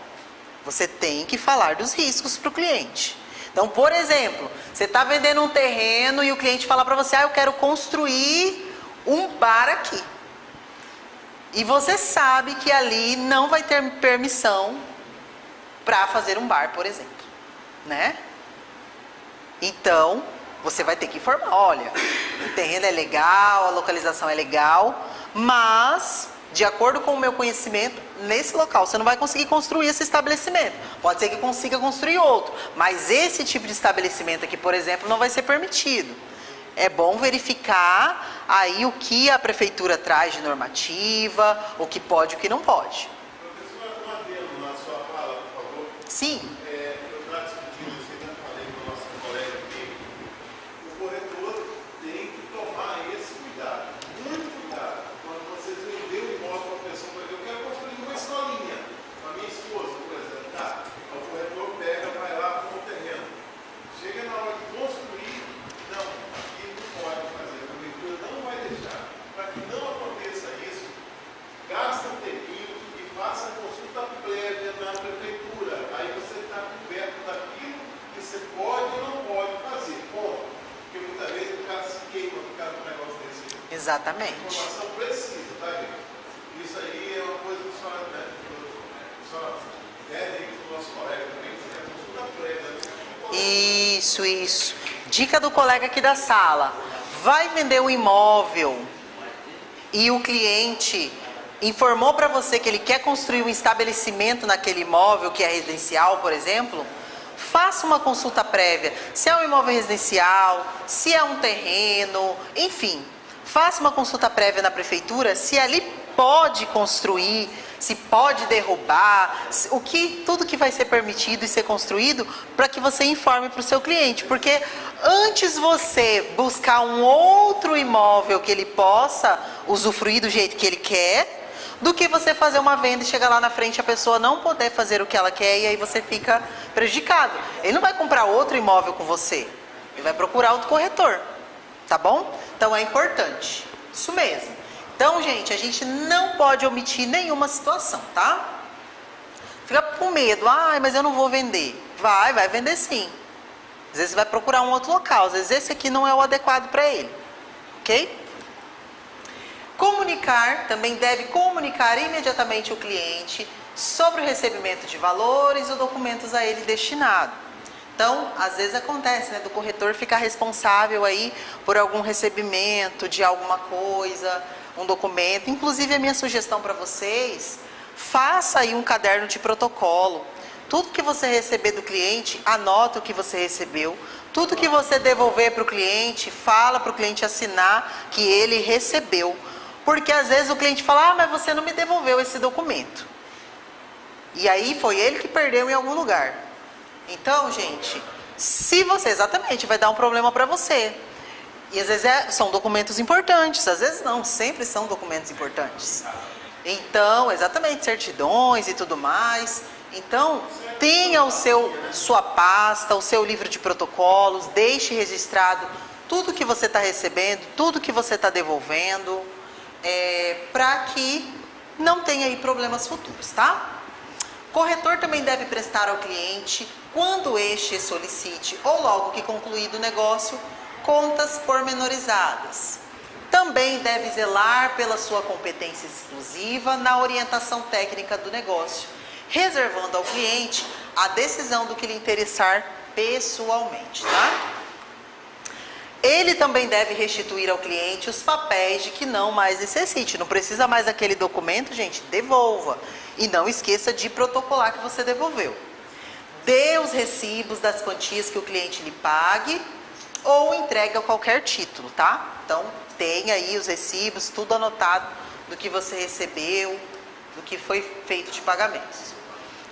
Você tem que falar dos riscos para o cliente. Então, por exemplo, você está vendendo um terreno e o cliente fala para você, eu quero construir um bar aqui. E você sabe que ali não vai ter permissão para fazer um bar, por exemplo, né? Então, você vai ter que informar, olha, o terreno é legal, a localização é legal, mas de acordo com o meu conhecimento, nesse local você não vai conseguir construir esse estabelecimento. Pode ser que consiga construir outro, mas esse tipo de estabelecimento aqui, por exemplo, não vai ser permitido. É bom verificar aí o que a prefeitura traz de normativa, o que pode e o que não pode. Professor, um adendo na sua fala, por favor. Sim. Eu estava discutindo isso que eu falei com o nosso colega aqui. O corretor tem que tomar esse cuidado, muito cuidado. Quando vocês venderem o imóvel para a pessoa, por exemplo, eu quero construir uma escolinha para minha esposa, por exemplo, tá? O corretor pega, vai lá com o terreno. Chega na hora de construir, não, aqui não pode fazer, a prefeitura não vai deixar. Para que não aconteça isso, gasta um tempinho e faça a consulta prévia na prefeitura. Aí você está coberto daquilo que você pode ou não pode fazer. Bom, porque muitas vezes o cara se queima por causa do negócio desse. Exatamente. Informação precisa, tá, gente? Isso aí é uma coisa que só deve ir para o nosso colega também, que é a consulta prévia. Isso. Dica do colega aqui da sala. Vai vender um imóvel e o cliente informou para você que ele quer construir um estabelecimento naquele imóvel que é residencial, por exemplo, faça uma consulta prévia. Se é um imóvel residencial, se é um terreno, enfim, faça uma consulta prévia na prefeitura se ali pode construir, se pode derrubar, tudo que vai ser permitido e ser construído, para que você informe para o seu cliente, porque antes você buscar um outro imóvel que ele possa usufruir do jeito que ele quer, do que você fazer uma venda e chegar lá na frente e a pessoa não poder fazer o que ela quer e aí você fica prejudicado. Ele não vai comprar outro imóvel com você, ele vai procurar outro corretor, tá bom? Então é importante, isso mesmo. Então, gente, a gente não pode omitir nenhuma situação, tá? Fica com medo, mas eu não vou vender. Vai vender sim. Às vezes você vai procurar um outro local, às vezes esse aqui não é o adequado para ele, ok? Comunicar, também deve comunicar imediatamente o cliente sobre o recebimento de valores ou documentos a ele destinado. Então, às vezes acontece, né, do corretor ficar responsável aí por algum recebimento de alguma coisa, um documento. Inclusive, a minha sugestão para vocês, faça aí um caderno de protocolo. Tudo que você receber do cliente, anota o que você recebeu. Tudo que você devolver para o cliente, fala para o cliente assinar que ele recebeu. Porque às vezes o cliente fala, mas você não me devolveu esse documento. E aí foi ele que perdeu em algum lugar. Então, gente, se você, exatamente, vai dar um problema para você. E às vezes são documentos importantes, às vezes não, sempre são documentos importantes. Então, exatamente, certidões e tudo mais. Então, tenha sua pasta, o seu livro de protocolos, deixe registrado tudo que você está recebendo, tudo que você está devolvendo, para que não tenha aí problemas futuros, tá? Corretor também deve prestar ao cliente, quando este solicite ou logo que concluído o negócio, contas pormenorizadas. Também deve zelar pela sua competência exclusiva na orientação técnica do negócio, reservando ao cliente a decisão do que lhe interessar pessoalmente, tá? Ele também deve restituir ao cliente os papéis de que não mais necessite. Não precisa mais daquele documento, gente, devolva. E não esqueça de protocolar que você devolveu. Dê os recibos das quantias que o cliente lhe pague ou entregue a qualquer título, tá? Então, tenha aí os recibos, tudo anotado do que você recebeu, do que foi feito de pagamentos.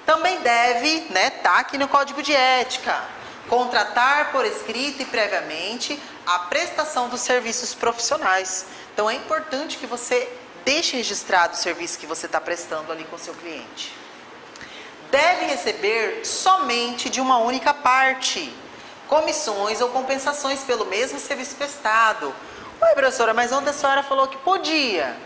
Também deve, tá aqui no Código de Ética, contratar por escrito e previamente a prestação dos serviços profissionais. Então, é importante que você deixe registrado o serviço que você está prestando ali com o seu cliente. Deve receber somente de uma única parte comissões ou compensações pelo mesmo serviço prestado. Oi, professora, mas onde a senhora falou que podia?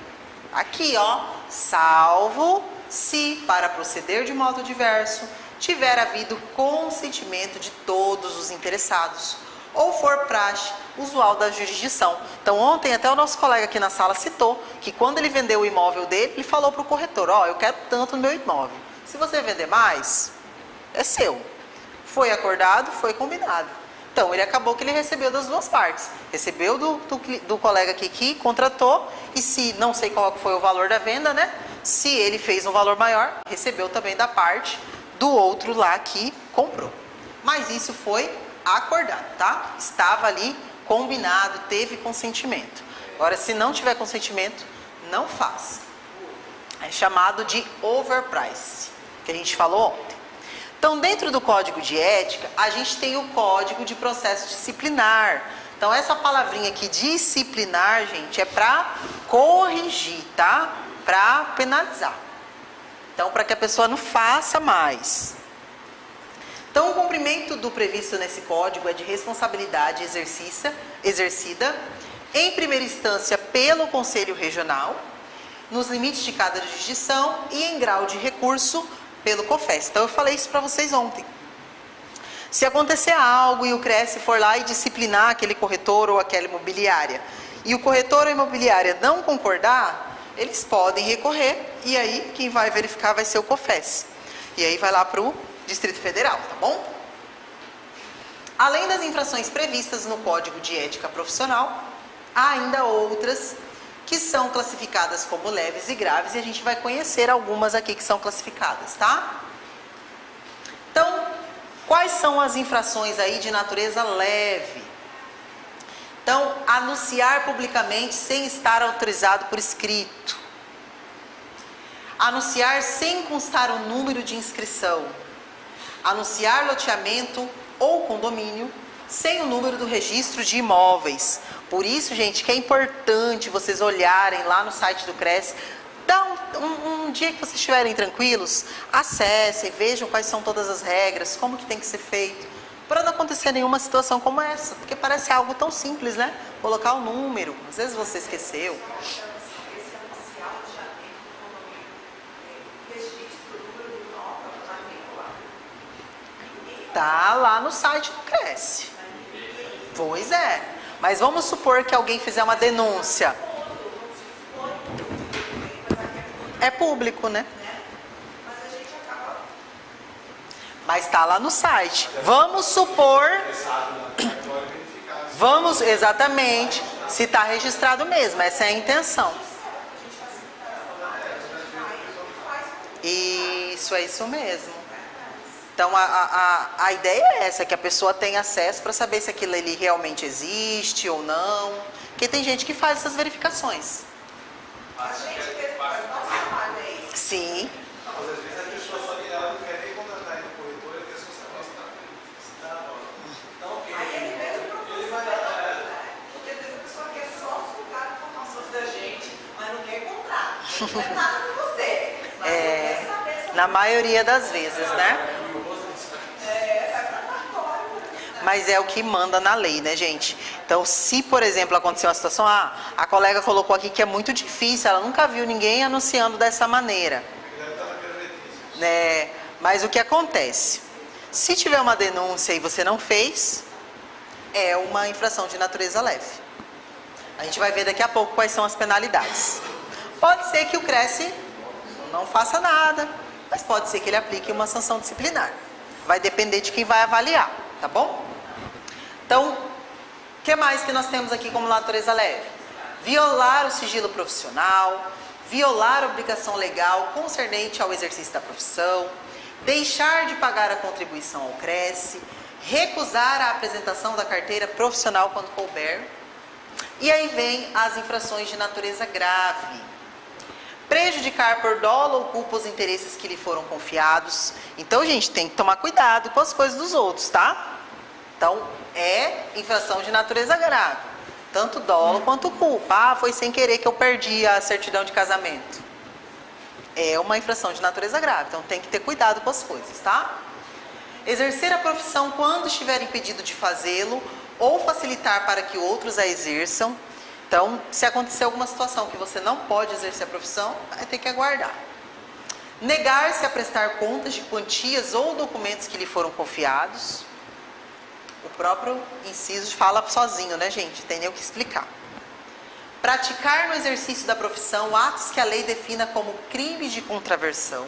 Aqui, ó, salvo se, para proceder de modo diverso, tiver havido consentimento de todos os interessados, ou for praxe usual da jurisdição. Então, ontem até o nosso colega aqui na sala citou que quando ele vendeu o imóvel dele, ele falou para o corretor, eu quero tanto no meu imóvel. Se você vender mais, é seu. Foi acordado, foi combinado. Então, ele acabou que ele recebeu das duas partes. Recebeu do colega que contratou, e se, não sei qual foi o valor da venda, né? Se ele fez um valor maior, recebeu também da parte do outro lá que comprou. Mas isso foi acordado, tá? Estava ali combinado, teve consentimento. Agora, se não tiver consentimento, não faça. É chamado de overprice, que a gente falou ontem. Então, dentro do código de ética, a gente tem o código de processo disciplinar. Então, essa palavrinha aqui, disciplinar, gente, é para corrigir, tá? Para penalizar. Então, para que a pessoa não faça mais. Então, o cumprimento do previsto nesse código é de responsabilidade exercida, em primeira instância, pelo Conselho Regional, nos limites de cada jurisdição e em grau de recurso pelo COFES. Então, eu falei isso para vocês ontem. Se acontecer algo e o CRES for lá e disciplinar aquele corretor ou aquela imobiliária, e o corretor ou a imobiliária não concordar, eles podem recorrer, e aí quem vai verificar vai ser o COFES. E aí vai lá para o Distrito Federal, tá bom? Além das infrações previstas no Código de Ética Profissional, há ainda outras que são classificadas como leves e graves, e a gente vai conhecer algumas aqui que são classificadas, tá? Então, quais são as infrações aí de natureza leve? Então, anunciar publicamente sem estar autorizado por escrito. Anunciar sem constar o número de inscrição. Anunciar loteamento ou condomínio sem o número do registro de imóveis. Por isso, gente, que é importante vocês olharem lá no site do CRES. Dá um dia que vocês estiverem tranquilos, acessem, vejam quais são todas as regras, como que tem que ser feito, para não acontecer nenhuma situação como essa, porque parece algo tão simples, né? Colocar o número, às vezes você esqueceu. Tá lá no site do CRES. Pois é. Mas vamos supor que alguém fizer uma denúncia. É público, né? Mas está lá no site. Vamos supor. Vamos, exatamente. Se está registrado mesmo. Essa é a intenção. Isso, é isso mesmo. Então, a ideia é essa, que a pessoa tenha acesso para saber se aquilo ali realmente existe ou não. Porque tem gente que faz essas verificações. A gente fez nosso trabalho, é isso? Sim. Às vezes a pessoa só que ela não quer nem contratar no corretor, ele quer só saber se está bom. Aí ele mesmo procura, porque às vezes a pessoa quer só sugar informações da gente, mas não quer comprar. Não é nada com você. Mas quer saber se na maioria das vezes, né? Mas é o que manda na lei, né, gente? Então, se, por exemplo, acontecer uma situação, a colega colocou aqui que é muito difícil, ela nunca viu ninguém anunciando dessa maneira. Né? Mas o que acontece? Se tiver uma denúncia e você não fez, é uma infração de natureza leve. A gente vai ver daqui a pouco quais são as penalidades. Pode ser que o CRES não faça nada, mas pode ser que ele aplique uma sanção disciplinar. Vai depender de quem vai avaliar, tá bom? Então, o que mais que nós temos aqui como natureza leve? Violar o sigilo profissional, violar a obrigação legal concernente ao exercício da profissão, deixar de pagar a contribuição ao CRES, recusar a apresentação da carteira profissional quando couber. E aí vem as infrações de natureza grave. Prejudicar por dolo ou culpa os interesses que lhe foram confiados. Então, gente, tem que tomar cuidado com as coisas dos outros, tá? Então, é infração de natureza grave. Tanto dolo quanto culpa. Foi sem querer que eu perdi a certidão de casamento. É uma infração de natureza grave. Então, tem que ter cuidado com as coisas, tá? Exercer a profissão quando estiver impedido de fazê-lo ou facilitar para que outros a exerçam. Então, se acontecer alguma situação que você não pode exercer a profissão, vai ter que aguardar. Negar-se a prestar contas de quantias ou documentos que lhe foram confiados. O próprio inciso fala sozinho, né, gente? Tem nem o que explicar. Praticar no exercício da profissão atos que a lei defina como crimes de contravenção.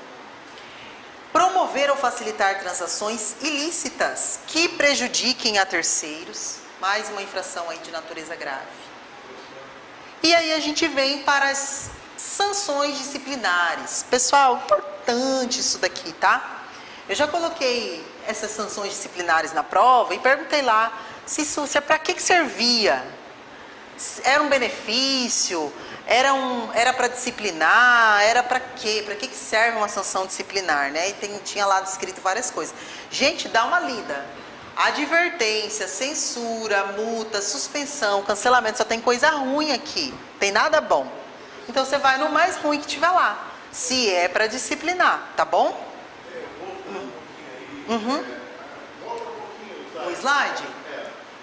promover ou facilitar transações ilícitas que prejudiquem a terceiros, mais uma infração aí de natureza grave. E aí a gente vem para as sanções disciplinares. Pessoal, importante isso daqui, tá? Eu já coloquei essas sanções disciplinares na prova e perguntei lá se para que servia. Era um benefício? Era para disciplinar? Era para quê? Para que serve uma sanção disciplinar, né? E tinha lá descrito várias coisas. Gente, dá uma lida. Advertência, censura, multa, suspensão, cancelamento, só tem coisa ruim aqui. Tem nada bom. Então você vai no mais ruim que tiver lá. Se é para disciplinar, tá bom? Volta um pouquinho, O slide?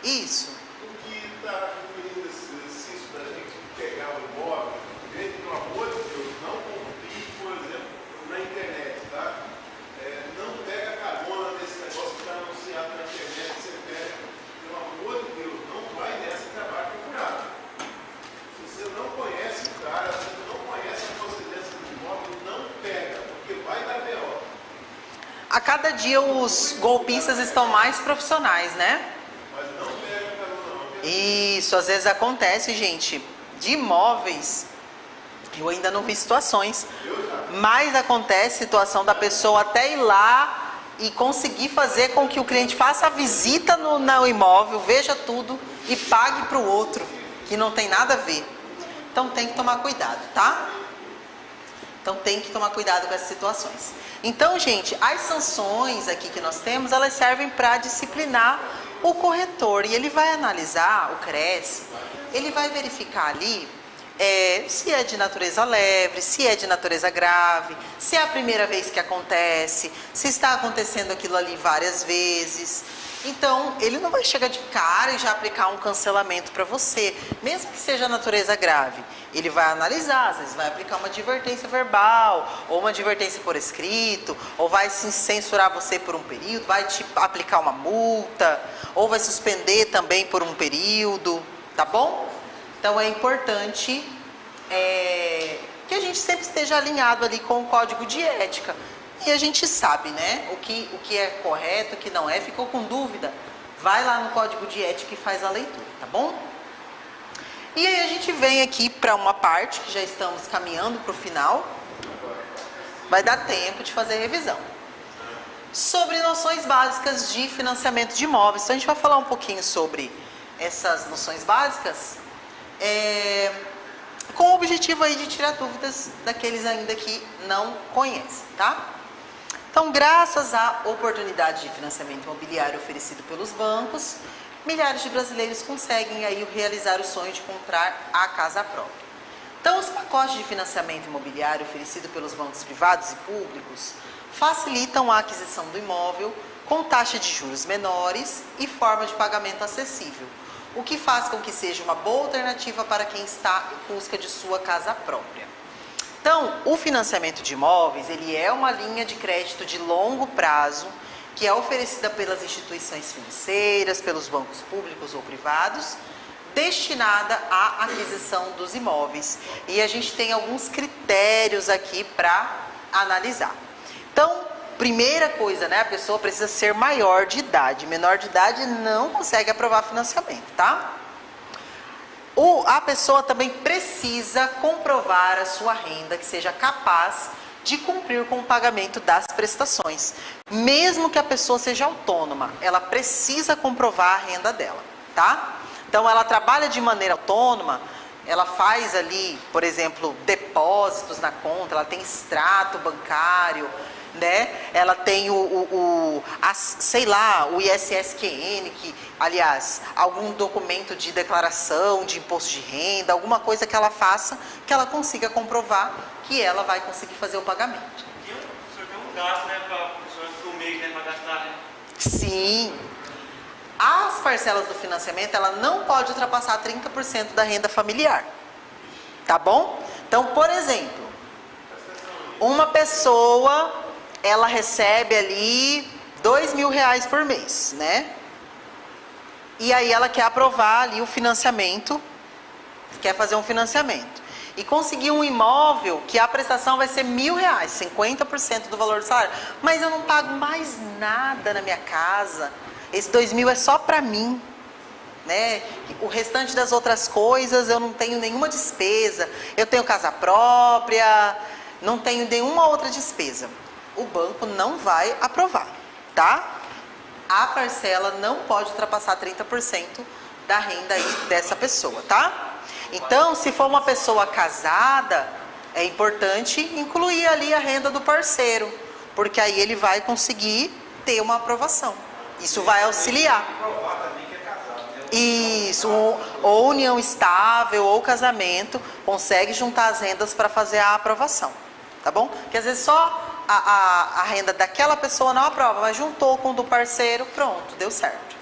Isso. O que está referindo esse exercício da gente pegar o imóvel, gente, pelo amor de Deus, não confie, por exemplo, na internet, tá? Não pega carona nesse negócio que está anunciado na internet, você pega, pelo amor de Deus, não vai nessa trabalho procurado. Se você não conhece o cara, se você não conhece a procedência do imóvel, não pega, porque vai dar B.O. A cada dia os golpistas estão mais profissionais, né? Mas não pega carona, não. Isso, às vezes acontece, gente, de imóveis. Eu ainda não vi situações, mas acontece situação da pessoa até ir lá e conseguir fazer com que o cliente faça a visita no imóvel, veja tudo e pague para o outro, que não tem nada a ver. Então tem que tomar cuidado, tá? Então tem que tomar cuidado com essas situações. Então, gente, as sanções aqui que nós temos, elas servem para disciplinar o corretor. E ele vai analisar o CRES, ele vai verificar ali se é de natureza leve, se é de natureza grave, se é a primeira vez que acontece, se está acontecendo aquilo ali várias vezes. Então, ele não vai chegar de cara e já aplicar um cancelamento para você, mesmo que seja natureza grave. Ele vai analisar, às vezes vai aplicar uma advertência verbal, ou uma advertência por escrito, ou vai censurar você por um período, vai te aplicar uma multa, ou vai suspender também por um período, tá bom? Então, é importante que a gente sempre esteja alinhado ali com o código de ética. E a gente sabe, né, o que é correto, o que não é. Ficou com dúvida? Vai lá no código de ética e faz a leitura, tá bom? E aí a gente vem aqui para uma parte que já estamos caminhando para o final. Vai dar tempo de fazer a revisão. Sobre noções básicas de financiamento de imóveis. Então a gente vai falar um pouquinho sobre essas noções básicas, com o objetivo aí de tirar dúvidas daqueles ainda que não conhecem, tá? Então, graças à oportunidade de financiamento imobiliário oferecido pelos bancos, milhares de brasileiros conseguem aí realizar o sonho de comprar a casa própria. Então, os pacotes de financiamento imobiliário oferecido pelos bancos privados e públicos facilitam a aquisição do imóvel com taxa de juros menores e forma de pagamento acessível, o que faz com que seja uma boa alternativa para quem está em busca de sua casa própria. Então, o financiamento de imóveis, ele é uma linha de crédito de longo prazo que é oferecida pelas instituições financeiras, pelos bancos públicos ou privados, destinada à aquisição dos imóveis. E a gente tem alguns critérios aqui para analisar. Então, primeira coisa, né? A pessoa precisa ser maior de idade. Menor de idade não consegue aprovar financiamento, tá? A pessoa também precisa comprovar a sua renda, que seja capaz de cumprir com o pagamento das prestações. Mesmo que a pessoa seja autônoma, ela precisa comprovar a renda dela, tá? Então, ela trabalha de maneira autônoma, ela faz ali, por exemplo, depósitos na conta, ela tem extrato bancário, né? Ela tem o ISSQN, que, aliás, algum documento de declaração de imposto de renda, alguma coisa que ela faça, que ela consiga comprovar que ela vai conseguir fazer o pagamento. O senhor tem um gasto, né, para pessoas do mês, né, para gastar, né? Sim. As parcelas do financiamento, ela não pode ultrapassar 30% da renda familiar. Tá bom? Então, por exemplo, uma pessoa, ela recebe ali R$2.000 por mês, né? E aí ela quer aprovar ali o financiamento, quer fazer um financiamento. e conseguir um imóvel que a prestação vai ser R$1.000, 50% do valor do salário, mas eu não pago mais nada na minha casa, esse 2.000 é só para mim, né? O restante das outras coisas eu não tenho nenhuma despesa, eu tenho casa própria, não tenho nenhuma outra despesa. O banco não vai aprovar, tá? A parcela não pode ultrapassar 30% da renda aí dessa pessoa, tá? Então, se for uma pessoa casada, é importante incluir ali a renda do parceiro, porque aí ele vai conseguir ter uma aprovação. Isso vai auxiliar. Isso, ou união estável ou casamento, consegue juntar as rendas para fazer a aprovação, tá bom? Porque às vezes só a renda daquela pessoa não aprova, mas juntou com o do parceiro, pronto, deu certo.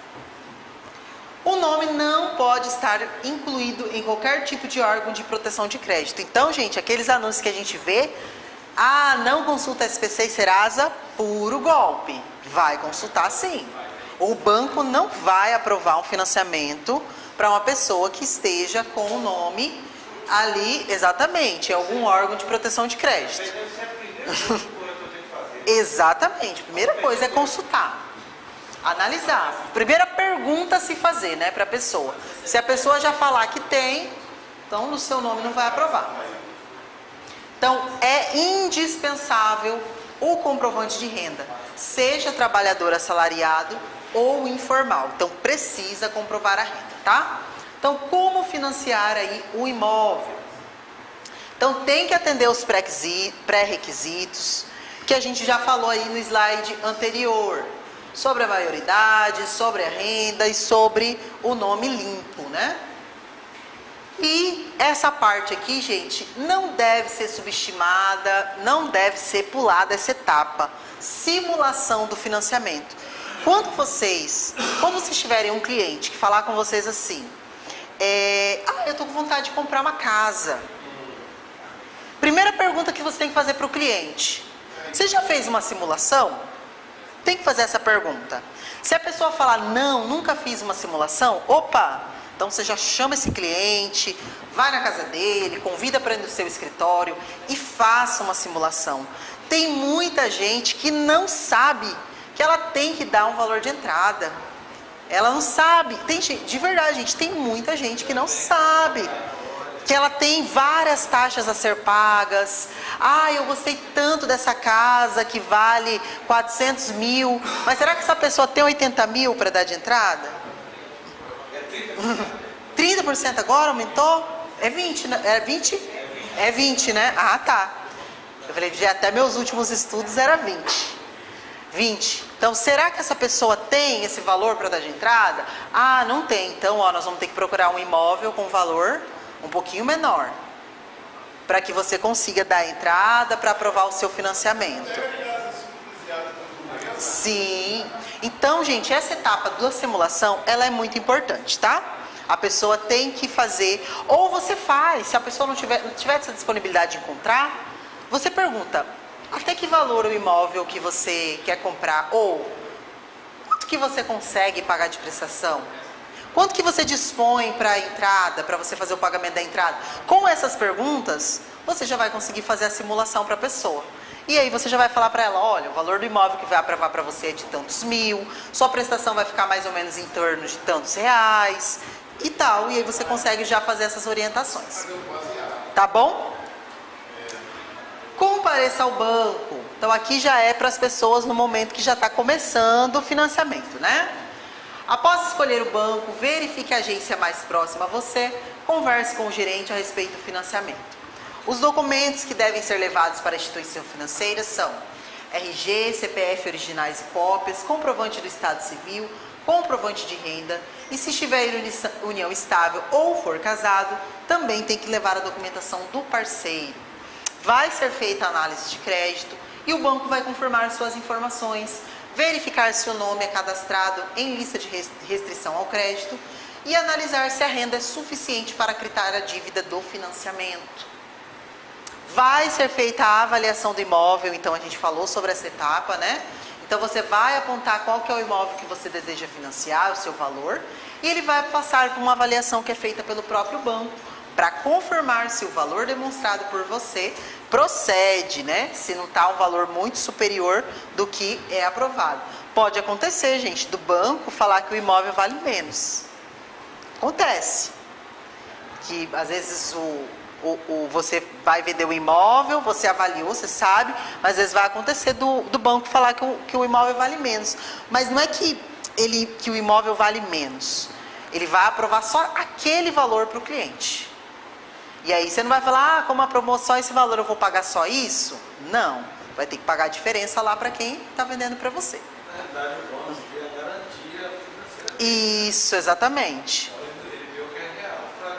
O nome não pode estar incluído em qualquer tipo de órgão de proteção de crédito. Então, gente, aqueles anúncios que a gente vê, não consulta SPC e Serasa, puro golpe. Vai consultar sim. O banco não vai aprovar um financiamento para uma pessoa que esteja com o nome ali, exatamente, em algum órgão de proteção de crédito. Exatamente, a primeira coisa é consultar. Analisar. Primeira pergunta a se fazer, né, para a pessoa. Se a pessoa já falar que tem, então no seu nome não vai aprovar. Então, é indispensável o comprovante de renda, seja trabalhador assalariado ou informal. Então, precisa comprovar a renda, tá? Então, como financiar aí o imóvel? Então, tem que atender os pré-requisitos, que a gente já falou aí no slide anterior. Sobre a maioridade, sobre a renda e sobre o nome limpo, né? E essa parte aqui, gente, não deve ser subestimada, não deve ser pulada essa etapa. Simulação do financiamento. Quando vocês tiverem um cliente que falar com vocês assim, eu tô com vontade de comprar uma casa. Primeira pergunta que você tem que fazer para o cliente: você já fez uma simulação? Tem que fazer essa pergunta. Se a pessoa falar, não, nunca fiz uma simulação, opa, então você já chama esse cliente, vai na casa dele, convida para ir no seu escritório e faça uma simulação. Tem muita gente que não sabe que ela tem que dar um valor de entrada. Ela não sabe. Tem gente, de verdade, gente, tem muita gente que não sabe que ela tem várias taxas a ser pagas. Eu gostei tanto dessa casa que vale 400 mil, mas será que essa pessoa tem 80 mil para dar de entrada? 30% agora aumentou? É 20, né? É 20? É 20, né? Ah, tá. Eu falei, já até meus últimos estudos era 20. Então, será que essa pessoa tem esse valor para dar de entrada? Não tem. Então, nós vamos ter que procurar um imóvel com valor um pouquinho menor, para que você consiga dar a entrada para aprovar o seu financiamento. Sim. Então, gente, essa etapa da simulação, ela é muito importante, tá? A pessoa tem que fazer, ou você faz, se a pessoa não tiver essa disponibilidade de encontrar, você pergunta, até que valor o imóvel que você quer comprar, ou quanto que você consegue pagar de prestação? Quanto que você dispõe para a entrada, para você fazer o pagamento da entrada? Com essas perguntas, você já vai conseguir fazer a simulação para a pessoa. E aí você já vai falar para ela, olha, o valor do imóvel que vai aprovar para você é de tantos mil, sua prestação vai ficar mais ou menos em torno de tantos reais e tal. E aí você consegue já fazer essas orientações. Tá bom? Compareça ao banco. Então aqui já é para as pessoas no momento que já está começando o financiamento, né? Após escolher o banco, verifique a agência mais próxima a você, converse com o gerente a respeito do financiamento. Os documentos que devem ser levados para a instituição financeira são RG, CPF originais e cópias, comprovante do estado civil, comprovante de renda e, se estiver em união estável ou for casado, também tem que levar a documentação do parceiro. Vai ser feita a análise de crédito e o banco vai confirmar suas informações, verificar se o nome é cadastrado em lista de restrição ao crédito e analisar se a renda é suficiente para quitar a dívida do financiamento. Vai ser feita a avaliação do imóvel, então a gente falou sobre essa etapa, né? Então você vai apontar qual que é o imóvel que você deseja financiar, o seu valor, e ele vai passar por uma avaliação que é feita pelo próprio banco, para confirmar se o valor demonstrado por você procede, né? Se não está um valor muito superior do que é aprovado. Pode acontecer, gente, do banco falar que o imóvel vale menos. Acontece. Que às vezes você vai vender o imóvel, você avaliou, você sabe, mas às vezes vai acontecer do banco falar que o imóvel vale menos. Mas não é que o imóvel vale menos. Ele vai aprovar só aquele valor para o cliente. E aí você não vai falar, como aprovou só esse valor, eu vou pagar só isso? Não. Vai ter que pagar a diferença lá para quem está vendendo para você. Na verdade, o bônus é a garantia financeira. Isso, exatamente. Ele viu que é real para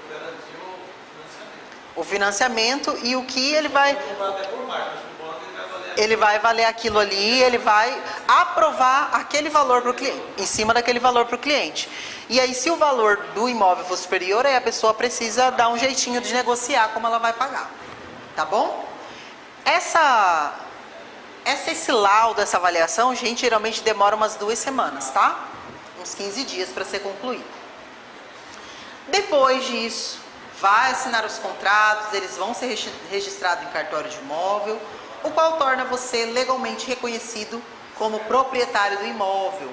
garantir o financiamento. O financiamento e o que ele vai... Não vai até por mais, mas o bônus ele vai valer. Ele vai valer aquilo ali, ele vai aprovar aquele valor para o cliente, em cima daquele valor para o cliente. E aí, se o valor do imóvel for superior, aí a pessoa precisa dar um jeitinho de negociar como ela vai pagar. Tá bom? Esse laudo, essa avaliação, gente, geralmente demora umas 2 semanas, tá? Uns 15 dias para ser concluído. Depois disso, vai assinar os contratos, eles vão ser registrados em cartório de imóvel, o qual torna você legalmente reconhecido como proprietário do imóvel.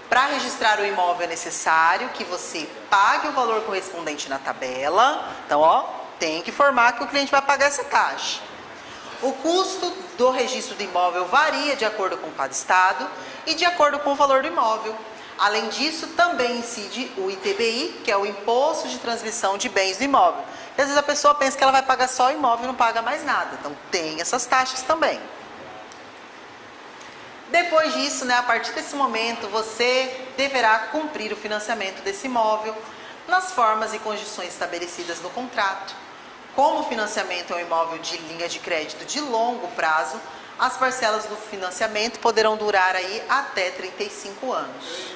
Para registrar o imóvel é necessário que você pague o valor correspondente na tabela. Então, ó, tem que informar que o cliente vai pagar essa taxa. O custo do registro do imóvel varia de acordo com cada estado e de acordo com o valor do imóvel. Além disso, também incide o ITBI, que é o Imposto de Transmissão de Bens do Imóvel. E às vezes a pessoa pensa que ela vai pagar só o imóvel e não paga mais nada. Então, tem essas taxas também. Depois disso, né, a partir desse momento, você deverá cumprir o financiamento desse imóvel nas formas e condições estabelecidas no contrato. Como o financiamento é um imóvel de linha de crédito de longo prazo, as parcelas do financiamento poderão durar aí até 35 anos.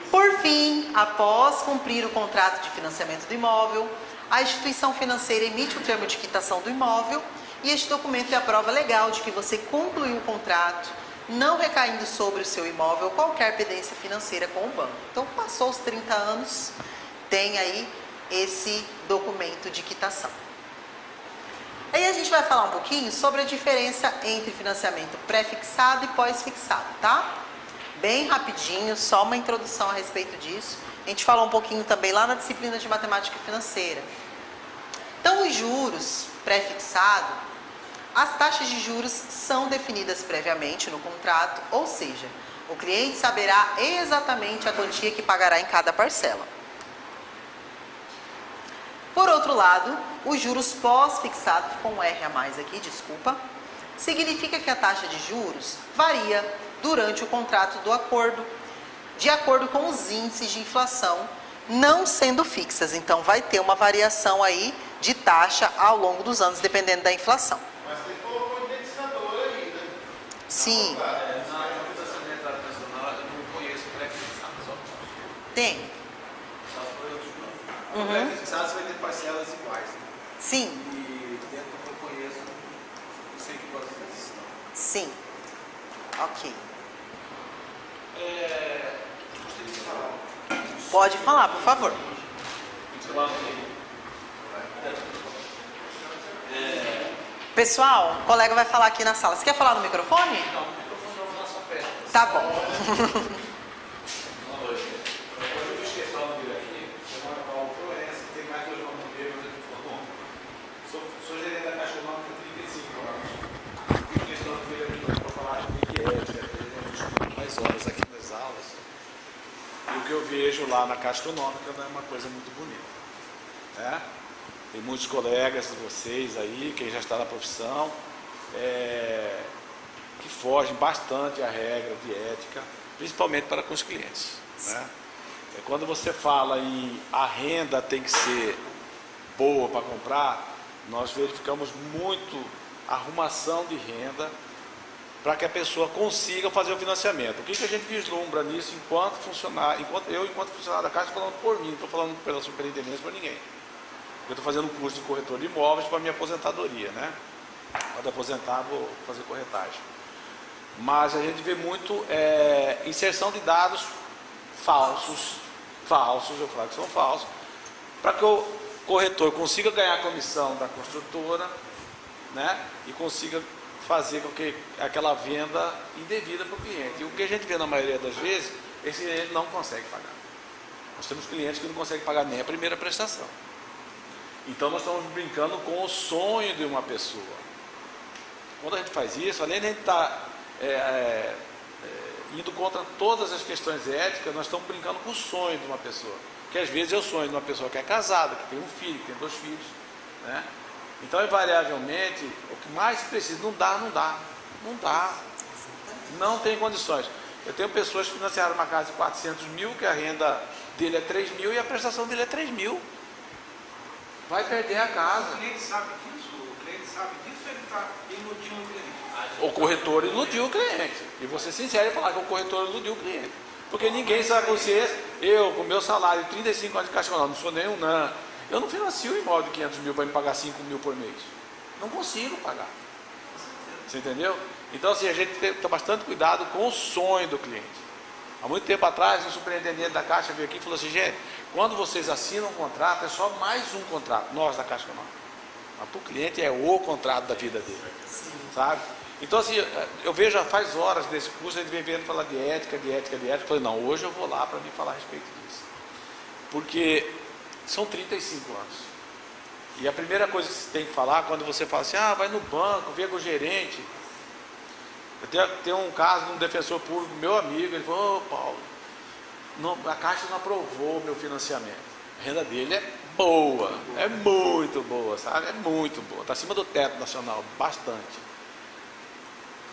Por fim, após cumprir o contrato de financiamento do imóvel, a instituição financeira emite o termo de quitação do imóvel e este documento é a prova legal de que você concluiu o contrato, não recaindo sobre o seu imóvel qualquer pendência financeira com o banco. Então, passou os 30 anos, tem aí esse documento de quitação. Aí a gente vai falar um pouquinho sobre a diferença entre financiamento pré-fixado e pós-fixado, tá? Bem rapidinho, só uma introdução a respeito disso. A gente falou um pouquinho também lá na disciplina de matemática financeira. Então, os juros pré-fixado, as taxas de juros são definidas previamente no contrato, ou seja, o cliente saberá exatamente a quantia que pagará em cada parcela. Por outro lado, os juros pós-fixados, com um R a mais aqui, desculpa, significa que a taxa de juros varia durante o contrato do acordo, de acordo com os índices de inflação, não sendo fixas. Então, vai ter uma variação aí de taxa ao longo dos anos, dependendo da inflação. Mas tem colocou indexador aí, né? Sim. Na financiamento tradicional, eu não conheço pré-fixado só. Tem. Só se for outro não. No pré-fixado você vai ter parcelas iguais, né? Sim. E dentro do que eu conheço, não sei que gosta disso. Sim. Ok. Gostaria de falar. Pode falar, por favor. Pessoal, o colega vai falar aqui na sala. Você quer falar no microfone? Não, o microfone não vai só perto. Tá bom. Boa noite. Quando eu fiz questão de vir aqui, chamou a Paulo Proença, tem mais 2 nomes no meio, mas ele falou, sou gerente da Caixa Econômica há 35 anos. Fiz questão de vir aqui para falar de ética, mais horas aqui nas aulas. E o que eu vejo lá na Caixa Econômica não é uma coisa muito bonita. Né? Tem muitos colegas de vocês aí, quem já está na profissão, que fogem bastante à regra de ética, principalmente para com os clientes. Né? Quando você fala em a renda tem que ser boa para comprar, nós verificamos muito arrumação de renda para que a pessoa consiga fazer o financiamento. O que a gente vislumbra nisso enquanto funcionário da Caixa, estou falando por mim, não estou falando pela superintendência para ninguém. Eu estou fazendo um curso de corretor de imóveis para minha aposentadoria, né? Quando aposentar, vou fazer corretagem. Mas a gente vê muito inserção de dados falsos falsos, eu falo que são falsos, para que o corretor consiga ganhar a comissão da construtora, né? E consiga fazer com que aquela venda indevida para o cliente. E o que a gente vê na maioria das vezes, esse cliente não consegue pagar. Nós temos clientes que não conseguem pagar nem a primeira prestação. Então nós estamos brincando com o sonho de uma pessoa. Quando a gente faz isso, além de a gente estar indo contra todas as questões éticas, nós estamos brincando com o sonho de uma pessoa. Que às vezes é o sonho de uma pessoa que é casada, que tem um filho, que tem 2 filhos, né? Então, invariavelmente, o que mais precisa, não tem condições. Eu tenho pessoas que financiaram uma casa de 400 mil, que a renda dele é 3 mil e a prestação dele é 3 mil. Vai perder a casa. O cliente sabe disso? O cliente sabe disso ou ele está iludindo o cliente? O corretor iludiu o cliente. E vou ser sincero e falar que o corretor iludiu o cliente. Porque ninguém sabe com vocês, eu com meu salário de 35 anos de Caixa Econômica, não sou nenhum não. Eu não financio um imóvel de 500 mil para me pagar 5 mil por mês. Não consigo pagar. Você entendeu? Então, assim, a gente tem que ter bastante cuidado com o sonho do cliente. Há muito tempo atrás, um superintendente da Caixa veio aqui e falou assim, gente, quando vocês assinam um contrato, é só mais um contrato, nós da Caixa Econômica. Mas para o cliente é o contrato da vida dele. Sabe? Então, assim, eu vejo já faz horas desse curso, ele vem vendo falar de ética. Eu falei, não, hoje eu vou lá para me falar a respeito disso. Porque são 35 anos. E a primeira coisa que você tem que falar, quando você fala assim, vai no banco, vê com o gerente. Eu tenho um caso de um defensor público, meu amigo, ele falou, Paulo, a Caixa não aprovou o meu financiamento. A renda dele é boa, é muito boa, sabe? É muito boa, está acima do teto nacional, bastante.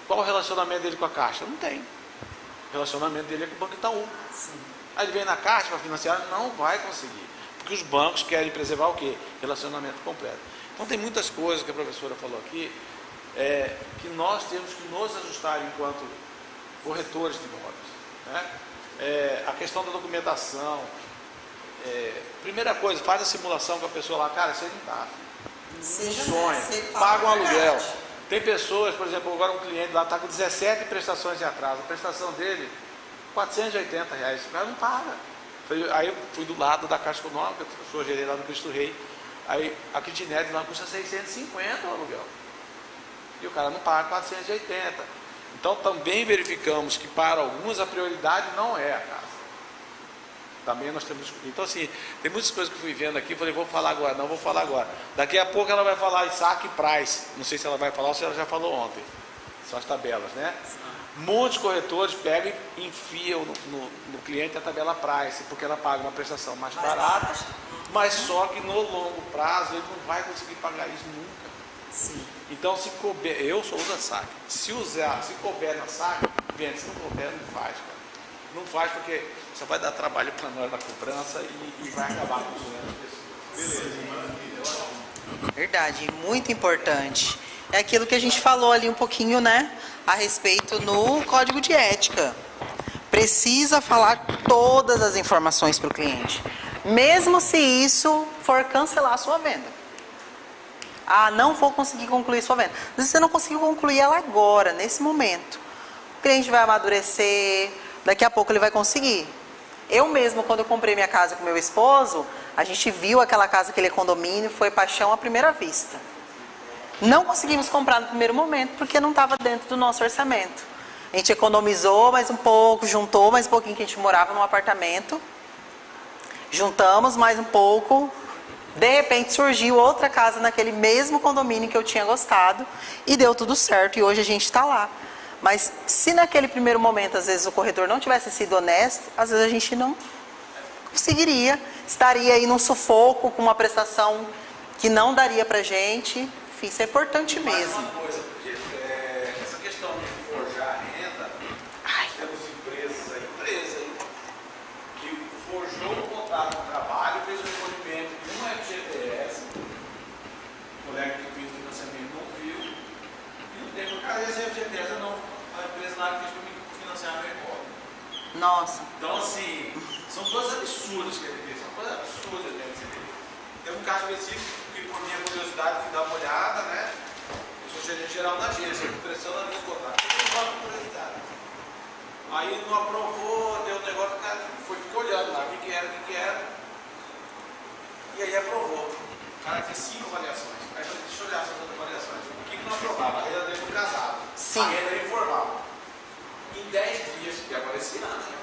Qual o relacionamento dele com a Caixa? Não tem. O relacionamento dele é com o Banco Itaú. Sim. Aí ele vem na Caixa para financiar, não vai conseguir. Porque os bancos querem preservar o quê? Relacionamento completo. Então tem muitas coisas que a professora falou aqui, que nós temos que nos ajustar enquanto corretores de imóveis. Né? A questão da documentação. Primeira coisa, faz a simulação com a pessoa lá, cara, você não está. Sonha, paga um aluguel. Tem pessoas, por exemplo, agora um cliente lá está com 17 prestações de atraso, a prestação dele, R$480, o cara não paga. Aí eu fui do lado da Caixa Econômica, sou gerente lá no Cristo Rei, aí a kitnet lá custa 650 o aluguel. E o cara não paga 480. Então também verificamos que para alguns a prioridade não é a casa. Também nós temos. Então, assim, tem muitas coisas que eu fui vendo aqui, falei, vou falar agora, não vou falar agora. Daqui a pouco ela vai falar em saque e price. Não sei se ela vai falar ou se ela já falou ontem. São as tabelas, né? Muitos corretores pegam e enfiam no cliente a tabela price, porque ela paga uma prestação mais barata, mas só que no longo prazo ele não vai conseguir pagar isso nunca. Sim. Então, se couber, eu sou usa saque. Se couber na saque, vende. Se não couber, não faz, cara. Não faz porque só vai dar trabalho para nós na cobrança e vai acabar com as pessoas. Beleza. Verdade, muito importante. É aquilo que a gente falou ali um pouquinho, né? A respeito no código de ética. Precisa falar todas as informações para o cliente. Mesmo se isso for cancelar a sua venda. Não vou conseguir concluir sua venda. Às vezes você não conseguiu concluir ela agora, nesse momento. O cliente vai amadurecer, daqui a pouco ele vai conseguir. Eu mesmo, quando eu comprei minha casa com meu esposo, a gente viu aquela casa, aquele condomínio, foi paixão à primeira vista. Não conseguimos comprar no primeiro momento, porque não estava dentro do nosso orçamento. A gente economizou mais um pouco, juntou mais um pouquinho, que a gente morava num apartamento. Juntamos mais um pouco. De repente surgiu outra casa naquele mesmo condomínio que eu tinha gostado. E deu tudo certo, e hoje a gente está lá. Mas se naquele primeiro momento, às vezes, o corretor não tivesse sido honesto, às vezes a gente não conseguiria. Estaria aí num sufoco, com uma prestação que não daria pra gente. Enfim, isso é importante mesmo. Mais uma coisa, porque essa questão de forjar a renda, temos empresas aí, que forjou o contrato de trabalho, fez o recolhimento de um FGTS, o colega que fez o financiamento não viu, e não tem, cara, esse FGTS a empresa lá que fez para mim financiar meu imóvel. Nossa. Então, assim, são coisas absurdas que ele fez, são coisas absurdas que ele fez. Tem um caso específico que, por minha curiosidade, fui dar uma olhada, né? Eu sou gerente geral da agência, pressão na linha contrato. Eu não curiosidade. Aí não aprovou, deu negócio, o cara ficou olhando lá, o que era. E aí aprovou. O cara fez 5 avaliações. Aí eu falei, deixa eu olhar essas outras avaliações. O que não aprovava? A renda dele do casado. Sim. A renda informal. Em 10 dias, que aparecia lá, né?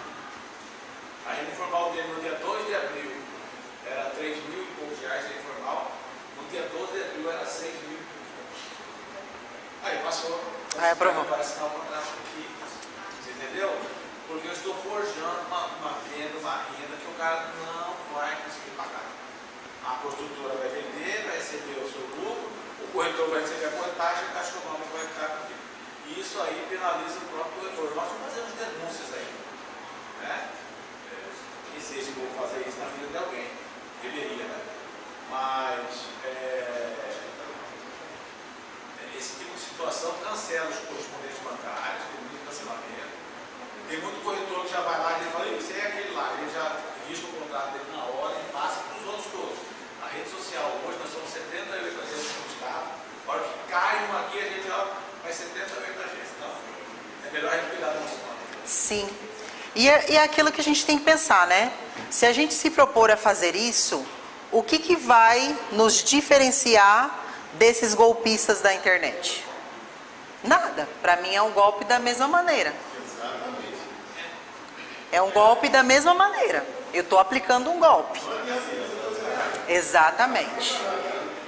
A renda informal dele no dia 2 de abril era 3 mil e poucos reais, a informal. No dia 12 de abril era 6 mil e poucos. Aí passou. Aí aprovou. Vai assinar o contrato aqui. Você entendeu? Porque eu estou forjando uma venda, uma renda que o cara não vai conseguir pagar. A construtora vai vender, vai receber o seu lucro, o corretor vai receber a corretagem e a Caixa Econômica vai ficar com ele. E isso aí penaliza o próprio corretor. Nós não fazemos denúncias aí. Né? Nem sei se vou fazer isso na vida de alguém. Deveria, né? Mas esse tipo de situação cancela os correspondentes bancários, tem muito cancelamento. Tem muito corretor que já vai lá e fala, isso é aquele lá, ele já risca o contrato dele na hora e passa para os outros todos. A rede social hoje, nós somos 78 agentes no estado. A hora que cai uma aqui, a gente vai 78 agentes. Então, é melhor a gente cuidar do nosso nome. Sim. E é aquilo que a gente tem que pensar, né? Se a gente se propor a fazer isso, o que vai nos diferenciar desses golpistas da internet? Nada. Para mim é um golpe da mesma maneira. É um golpe da mesma maneira. Eu estou aplicando um golpe. Exatamente.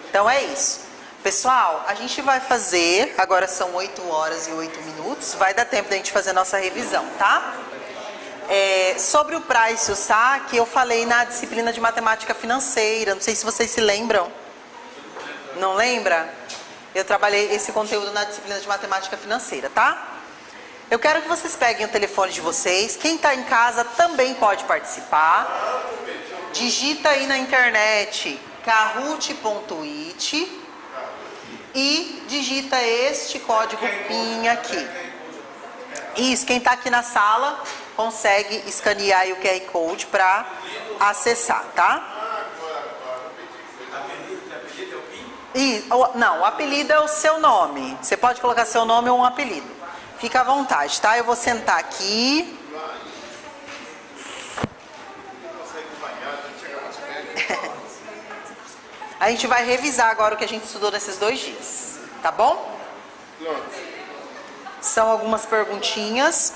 Então é isso. Pessoal, a gente vai fazer, agora são 8 horas e 8 minutos, vai dar tempo da gente fazer nossa revisão, tá? Sobre o price e o saque, eu falei na disciplina de matemática financeira, não sei se vocês se lembram. Não lembra? Eu trabalhei esse conteúdo na disciplina de matemática financeira, tá? Eu quero que vocês peguem o telefone de vocês. Quem está em casa também pode participar. Digita aí na internet kahoot.it e digita este código PIN aqui. Isso, quem está aqui na sala consegue escanear aí o QR Code para acessar, tá? Não, o apelido é o seu nome. Você pode colocar seu nome ou um apelido. Fica à vontade, tá? Eu vou sentar aqui. A gente vai revisar agora o que a gente estudou nesses 2 dias, tá bom? São algumas perguntinhas.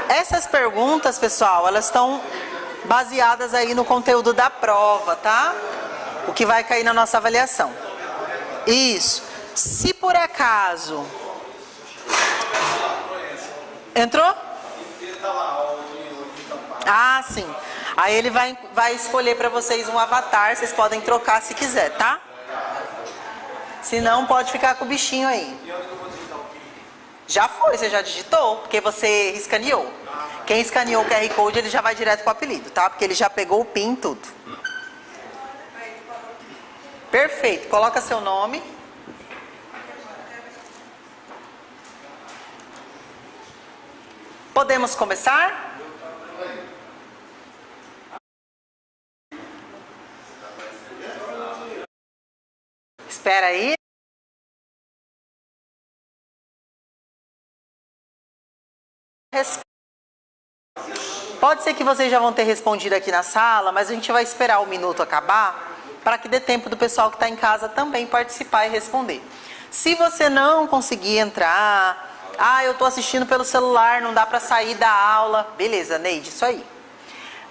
Essas perguntas, pessoal, elas estão baseadas aí no conteúdo da prova, tá? O que vai cair na nossa avaliação. Isso. Se por acaso... Entrou? Ah, sim. Aí ele vai escolher para vocês um avatar, vocês podem trocar se quiser, tá? Se não, pode ficar com o bichinho aí. Já foi, você já digitou, porque você escaneou. Quem escaneou o QR Code, ele já vai direto com o apelido, tá? Porque ele já pegou o PIN e tudo. Perfeito, coloca seu nome. Podemos começar? Espera aí. Pode ser que vocês já vão ter respondido aqui na sala, mas a gente vai esperar o minuto acabar para que dê tempo do pessoal que está em casa também participar e responder. Se você não conseguir entrar, eu estou assistindo pelo celular, não dá para sair da aula. Beleza, Neide, isso aí.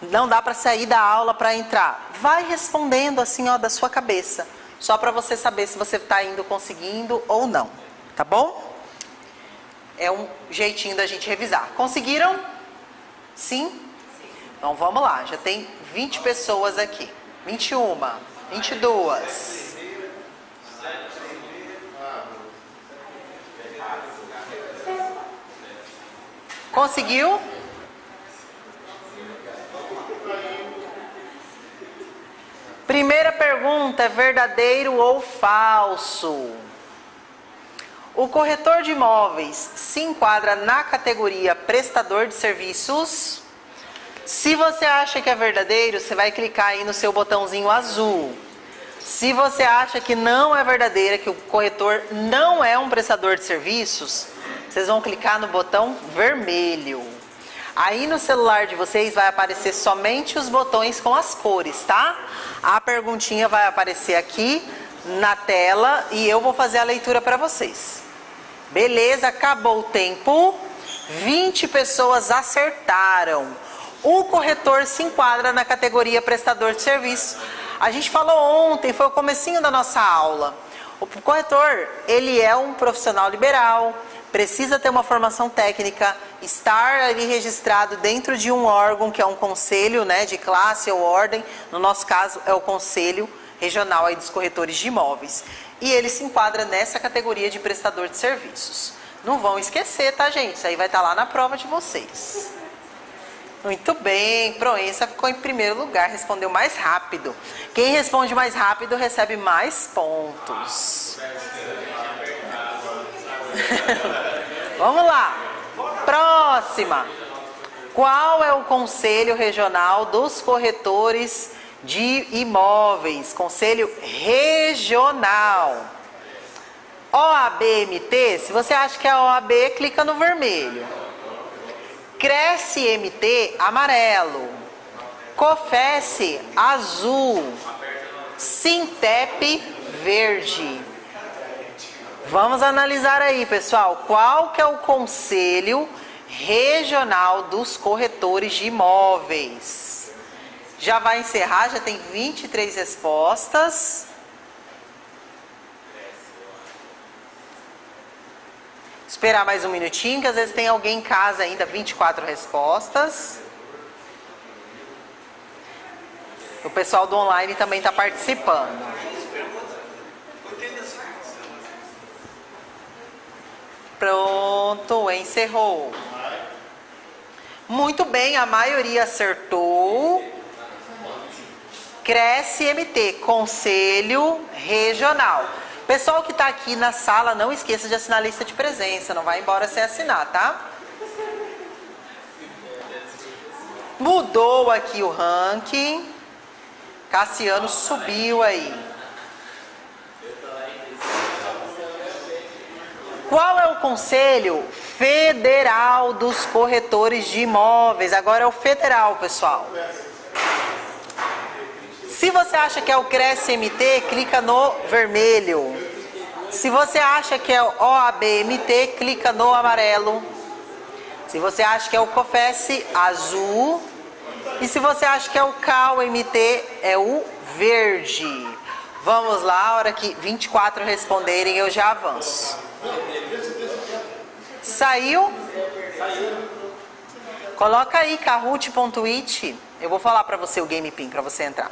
Não dá para sair da aula para entrar. Vai respondendo assim, ó, da sua cabeça. Só para você saber se você está indo conseguindo ou não. Tá bom? É um jeitinho da gente revisar. Conseguiram? Sim? Então vamos lá. Já tem 20 pessoas aqui. 21, 22. Conseguiu? Primeira pergunta, é verdadeiro ou falso? O corretor de imóveis se enquadra na categoria prestador de serviços? Se você acha que é verdadeiro, você vai clicar aí no seu botãozinho azul. Se você acha que não é verdadeira, que o corretor não é um prestador de serviços, vocês vão clicar no botão vermelho. Aí no celular de vocês vai aparecer somente os botões com as cores, tá? A perguntinha vai aparecer aqui na tela e eu vou fazer a leitura para vocês. Beleza, acabou o tempo. 20 pessoas acertaram. O corretor se enquadra na categoria prestador de serviço. A gente falou ontem, foi o comecinho da nossa aula. O corretor, ele é um profissional liberal, precisa ter uma formação técnica, estar ali registrado dentro de um órgão que é um conselho, né, de classe ou ordem. No nosso caso é o Conselho Regional aí dos Corretores de Imóveis. E ele se enquadra nessa categoria de prestador de serviços. Não vão esquecer, tá, gente? Isso aí vai estar lá na prova de vocês. Muito bem, Proença ficou em primeiro lugar, respondeu mais rápido. Quem responde mais rápido recebe mais pontos. Vamos lá. Próxima. Qual é o Conselho Regional dos Corretores de Imóveis? Conselho Regional. OAB-MT, se você acha que é OAB, clica no vermelho. Cresce-MT, amarelo. COFES, azul. Sintep, verde. Vamos analisar aí, pessoal, qual que é o Conselho Regional dos Corretores de Imóveis. Já vai encerrar, já tem 23 respostas. Esperar mais um minutinho, que às vezes tem alguém em casa ainda, 24 respostas. O pessoal do online também está participando. Pronto, encerrou. Muito bem, a maioria acertou. Cresce-MT, Conselho Regional. Pessoal que está aqui na sala, não esqueça de assinar a lista de presença. Não vai embora sem assinar, tá? Mudou aqui o ranking. Cassiano subiu aí. Qual é o Conselho Federal dos Corretores de Imóveis? Agora é o federal, pessoal. Se você acha que é o Cresce-MT, clica no vermelho. Se você acha que é o OAB-MT, clica no amarelo. Se você acha que é o COFES, azul. E se você acha que é o CAU-MT, é o verde. Vamos lá, a hora que 24 responderem, eu já avanço. Saiu? Coloca aí, kahoot.it. Eu vou falar para você o Game Pin, para você entrar.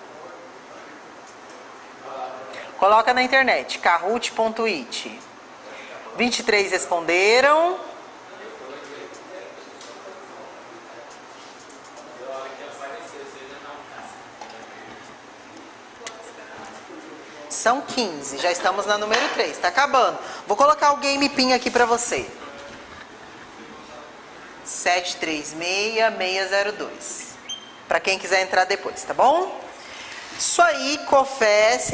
Coloca na internet, kahoot.it. 23 responderam. São 15, já estamos na número 3, tá acabando. Vou colocar o Game Pin aqui para você. 736-602. Para quem quiser entrar depois, tá bom? Isso aí, COFES.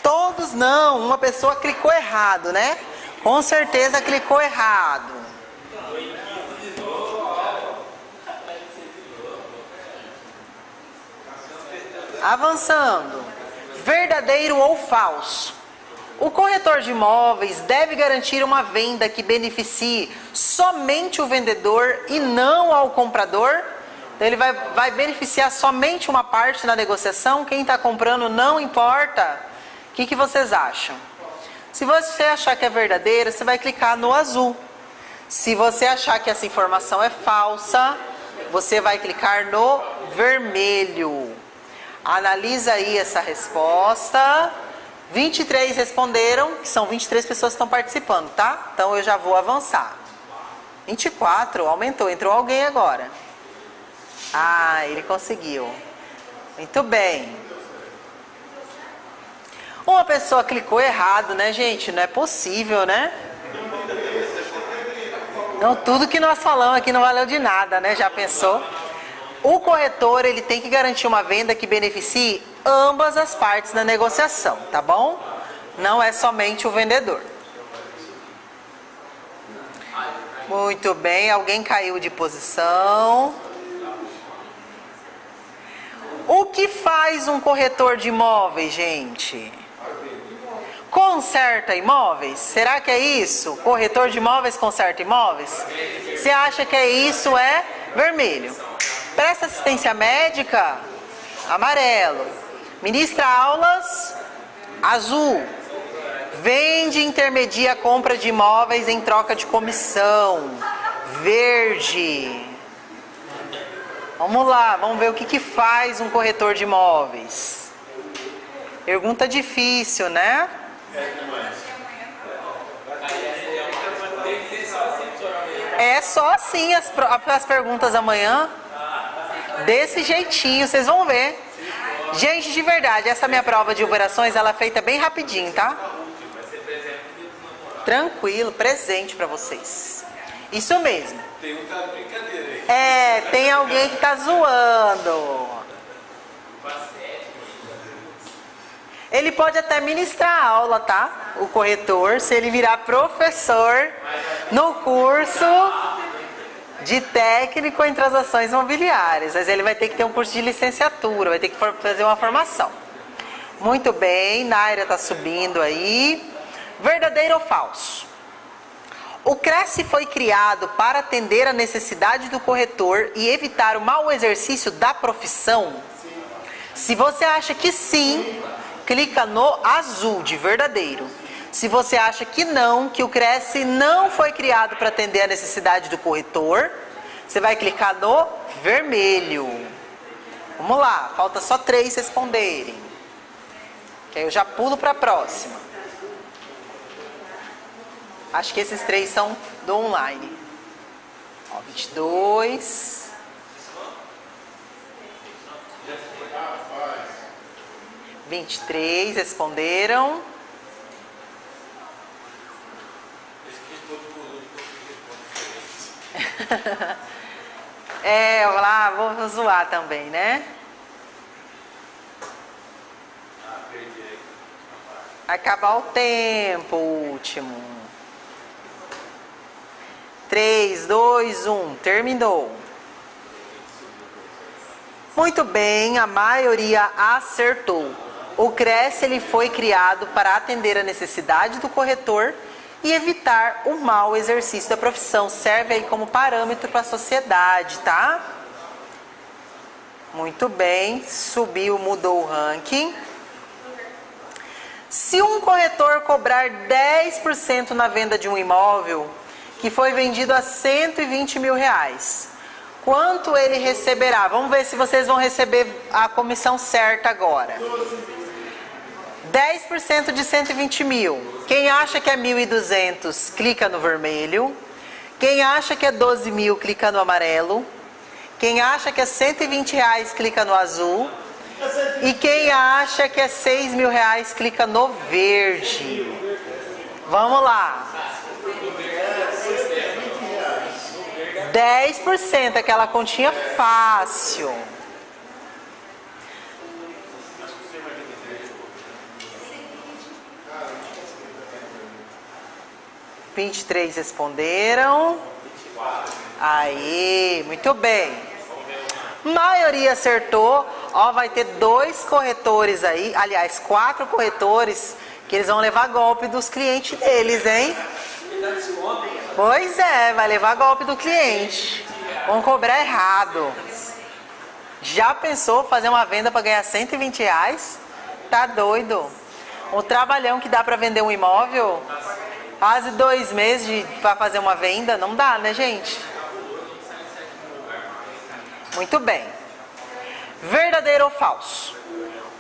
Todos não, uma pessoa clicou errado, né? Com certeza clicou errado. Avançando. Verdadeiro ou falso? O corretor de imóveis deve garantir uma venda que beneficie somente o vendedor e não ao comprador? Então ele vai beneficiar somente uma parte na negociação, quem está comprando não importa. O que vocês acham? Se você achar que é verdadeiro, você vai clicar no azul. Se você achar que essa informação é falsa, você vai clicar no vermelho. Analisa aí essa resposta. 23 responderam, que são 23 pessoas que estão participando, tá? Então eu já vou avançar. 24, aumentou, entrou alguém agora. Ah, ele conseguiu. Muito bem. Uma pessoa clicou errado, né, gente? Não é possível, né? Então tudo que nós falamos aqui não valeu de nada, né? Já pensou? O corretor, ele tem que garantir uma venda que beneficie ambas as partes na negociação, tá bom? Não é somente o vendedor. Muito bem, alguém caiu de posição. O que faz um corretor de imóveis, gente? Conserta imóveis? Será que é isso? Corretor de imóveis conserta imóveis? Você acha que é isso? É vermelho. Presta assistência médica? Amarelo. Ministra aulas? Azul. Vende e intermedia a compra de imóveis em troca de comissão? Verde. Vamos lá, vamos ver o que faz um corretor de imóveis. Pergunta difícil, né? É só assim as perguntas amanhã. Desse jeitinho, vocês vão ver. Gente, de verdade, essa minha prova de operações, ela é feita bem rapidinho, tá? Tranquilo, presente pra vocês. Isso mesmo. Tem um cara de brincadeira aí. É, tem alguém que tá zoando. Ele pode até ministrar aula, tá? O corretor, se ele virar professor no curso de técnico em transações imobiliárias. Mas ele vai ter que ter um curso de licenciatura, vai ter que fazer uma formação. Muito bem, Naira está subindo aí. Verdadeiro ou falso? O Cresce foi criado para atender a necessidade do corretor e evitar o mau exercício da profissão? Se você acha que sim, clica no azul de verdadeiro. Se você acha que não, que o Cresce não foi criado para atender a necessidade do corretor, você vai clicar no vermelho. Vamos lá, falta só 3 responderem. Que aí eu já pulo para a próxima. Acho que esses 3 são do online. Ó, 22. 23 responderam. É, lá, vou zoar também, né? Acabar o tempo, último. 3, 2, 1, terminou. Muito bem, a maioria acertou. O Cresce ele foi criado para atender a necessidade do corretor e evitar o mau exercício da profissão. Serve aí como parâmetro para a sociedade, tá? Muito bem, subiu, mudou o ranking. Se um corretor cobrar 10% na venda de um imóvel que foi vendido a R$120 mil, quanto ele receberá? Vamos ver se vocês vão receber a comissão certa agora. 10% de 120 mil. Quem acha que é 1.200, clica no vermelho. Quem acha que é 12 mil, clica no amarelo. Quem acha que é R$120, clica no azul. E quem acha que é R$6 mil, clica no verde. Vamos lá. 10%, aquela continha fácil. (23) responderam. Aí, muito bem. Maioria acertou. Ó, vai ter 2 corretores aí, aliás, 4 corretores que eles vão levar golpe dos clientes deles, hein? Pois é, vai levar golpe do cliente. Vão cobrar errado. Já pensou fazer uma venda para ganhar R$120? Tá doido? O trabalhão que dá para vender um imóvel, quase 2 meses para fazer uma venda, não dá, né, gente? Muito bem. Verdadeiro ou falso?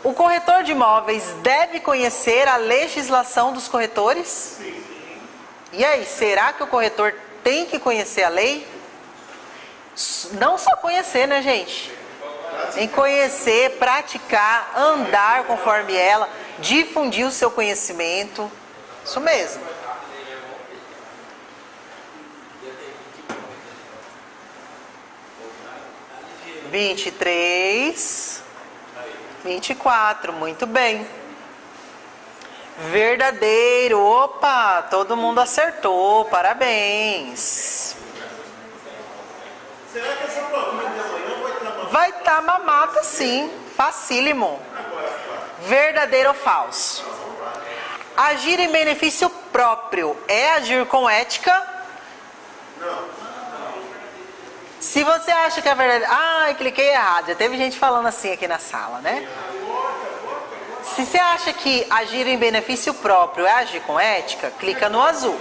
O corretor de imóveis deve conhecer a legislação dos corretores? E aí, será que o corretor tem que conhecer a lei? Não só conhecer, né, gente? Tem que conhecer, praticar, andar conforme ela, difundir o seu conhecimento. Isso mesmo. (23) 24, muito bem. Verdadeiro, opa, todo mundo acertou, parabéns. Será que essa provinha de amanhã vai estar mamata? Vai estar mamata sim, facílimo. Verdadeiro ou falso? Agir em benefício próprio é agir com ética? Não. Se você acha que é verdade... Ah, eu cliquei errado. Já teve gente falando assim aqui na sala, né? Se você acha que agir em benefício próprio é agir com ética, clica no azul.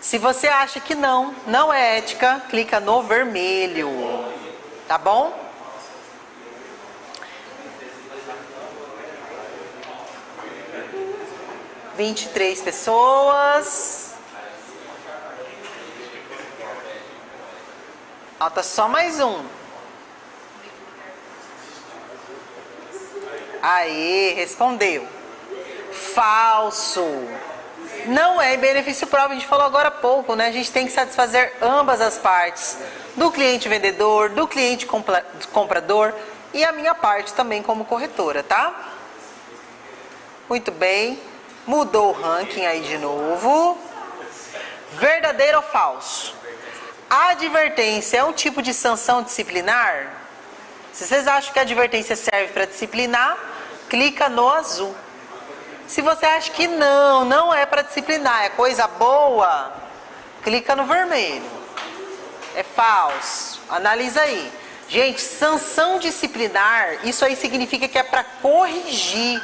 Se você acha que não é ética, clica no vermelho. Tá bom? – 23 pessoas. Falta só mais um. Aí, respondeu. Falso. Não é em benefício próprio, a gente falou agora há pouco, né? A gente tem que satisfazer ambas as partes. Do cliente vendedor, do cliente comprador e a minha parte também como corretora, tá? Muito bem. Mudou o ranking aí de novo. Verdadeiro ou falso? A advertência é um tipo de sanção disciplinar? Se vocês acham que a advertência serve para disciplinar, clica no azul. Se você acha que não é para disciplinar, é coisa boa, clica no vermelho. É falso. Analisa aí. Gente, sanção disciplinar, isso aí significa que é para corrigir.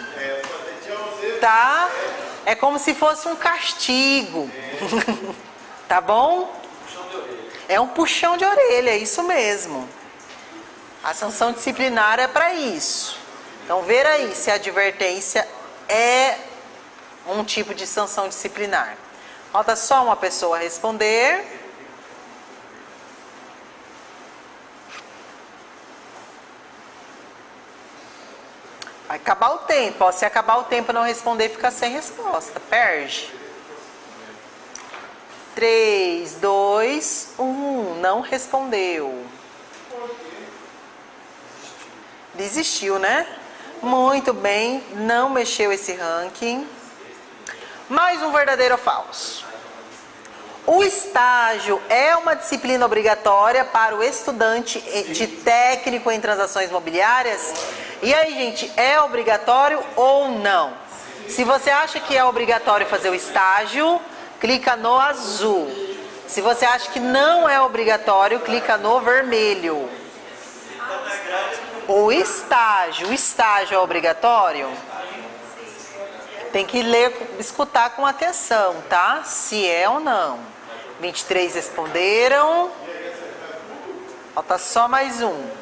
Tá? É como se fosse um castigo. Tá bom? É um puxão de orelha, é isso mesmo. A sanção disciplinar é para isso. Então, ver aí se a advertência é um tipo de sanção disciplinar. Falta só uma pessoa responder. Vai acabar o tempo. Ó, se acabar o tempo e não responder, fica sem resposta. Perde. 3, 2, 1. Não respondeu. Desistiu, né? Muito bem. Não mexeu esse ranking. Mais um verdadeiro ou falso? O estágio é uma disciplina obrigatória para o estudante de técnico em transações imobiliárias? E aí, gente, é obrigatório ou não? Se você acha que é obrigatório fazer o estágio, clica no azul. Se você acha que não é obrigatório, clica no vermelho. O estágio é obrigatório? Tem que ler, escutar com atenção, tá? Se é ou não. 23 responderam. Falta só mais um.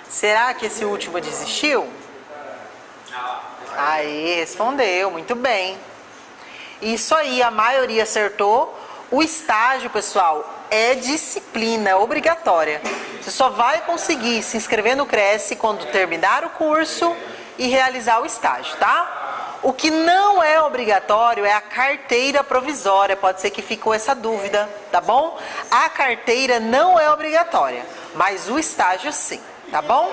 Será que esse último desistiu? Aí, respondeu, muito bem. Isso aí, a maioria acertou. O estágio, pessoal, é disciplina obrigatória. Você só vai conseguir se inscrever no Cresce quando terminar o curso e realizar o estágio, tá? O que não é obrigatório é a carteira provisória. Pode ser que ficou essa dúvida, tá bom? A carteira não é obrigatória, mas o estágio sim, tá bom?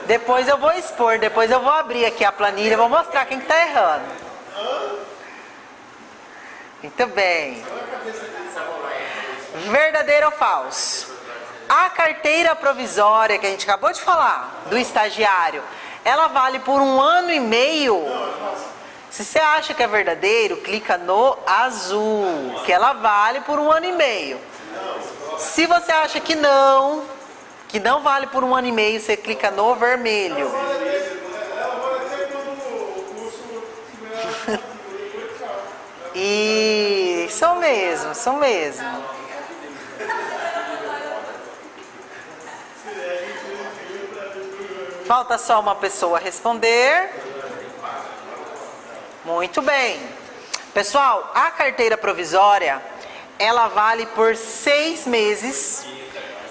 Depois eu vou expor, depois eu vou abrir aqui a planilha, vou mostrar quem está errando. Muito bem. Verdadeiro ou falso? A carteira provisória que a gente acabou de falar, do estagiário, ela vale por 1 ano e meio? Se você acha que é verdadeiro, clica no azul, que ela vale por 1 ano e meio. Se você acha que não vale por 1 ano e meio, você clica no vermelho. Isso mesmo, isso mesmo. Falta só uma pessoa responder. Muito bem. Pessoal, a carteira provisória, ela vale por 6 meses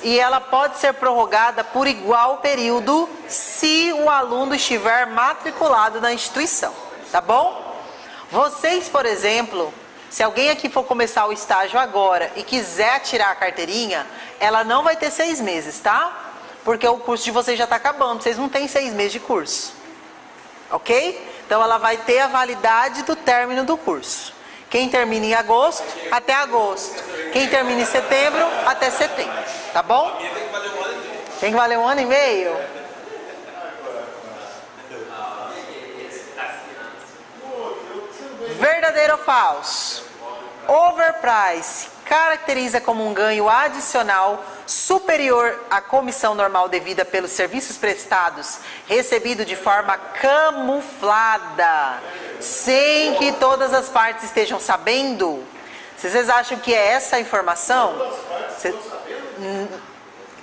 e ela pode ser prorrogada por igual período se o aluno estiver matriculado na instituição, tá bom? Vocês, por exemplo, se alguém aqui for começar o estágio agora e quiser tirar a carteirinha, ela não vai ter 6 meses, tá? Porque o curso de vocês já está acabando, vocês não têm 6 meses de curso, ok? Então ela vai ter a validade do término do curso. Quem termina em agosto, até agosto. Quem termina em setembro, até setembro. Tá bom? Tem que valer 1 ano e meio? Verdadeiro ou falso? Overprice caracteriza como um ganho adicional superior à comissão normal devida pelos serviços prestados, recebido de forma camuflada, sem que todas as partes estejam sabendo. Se vocês acham que é essa a informação,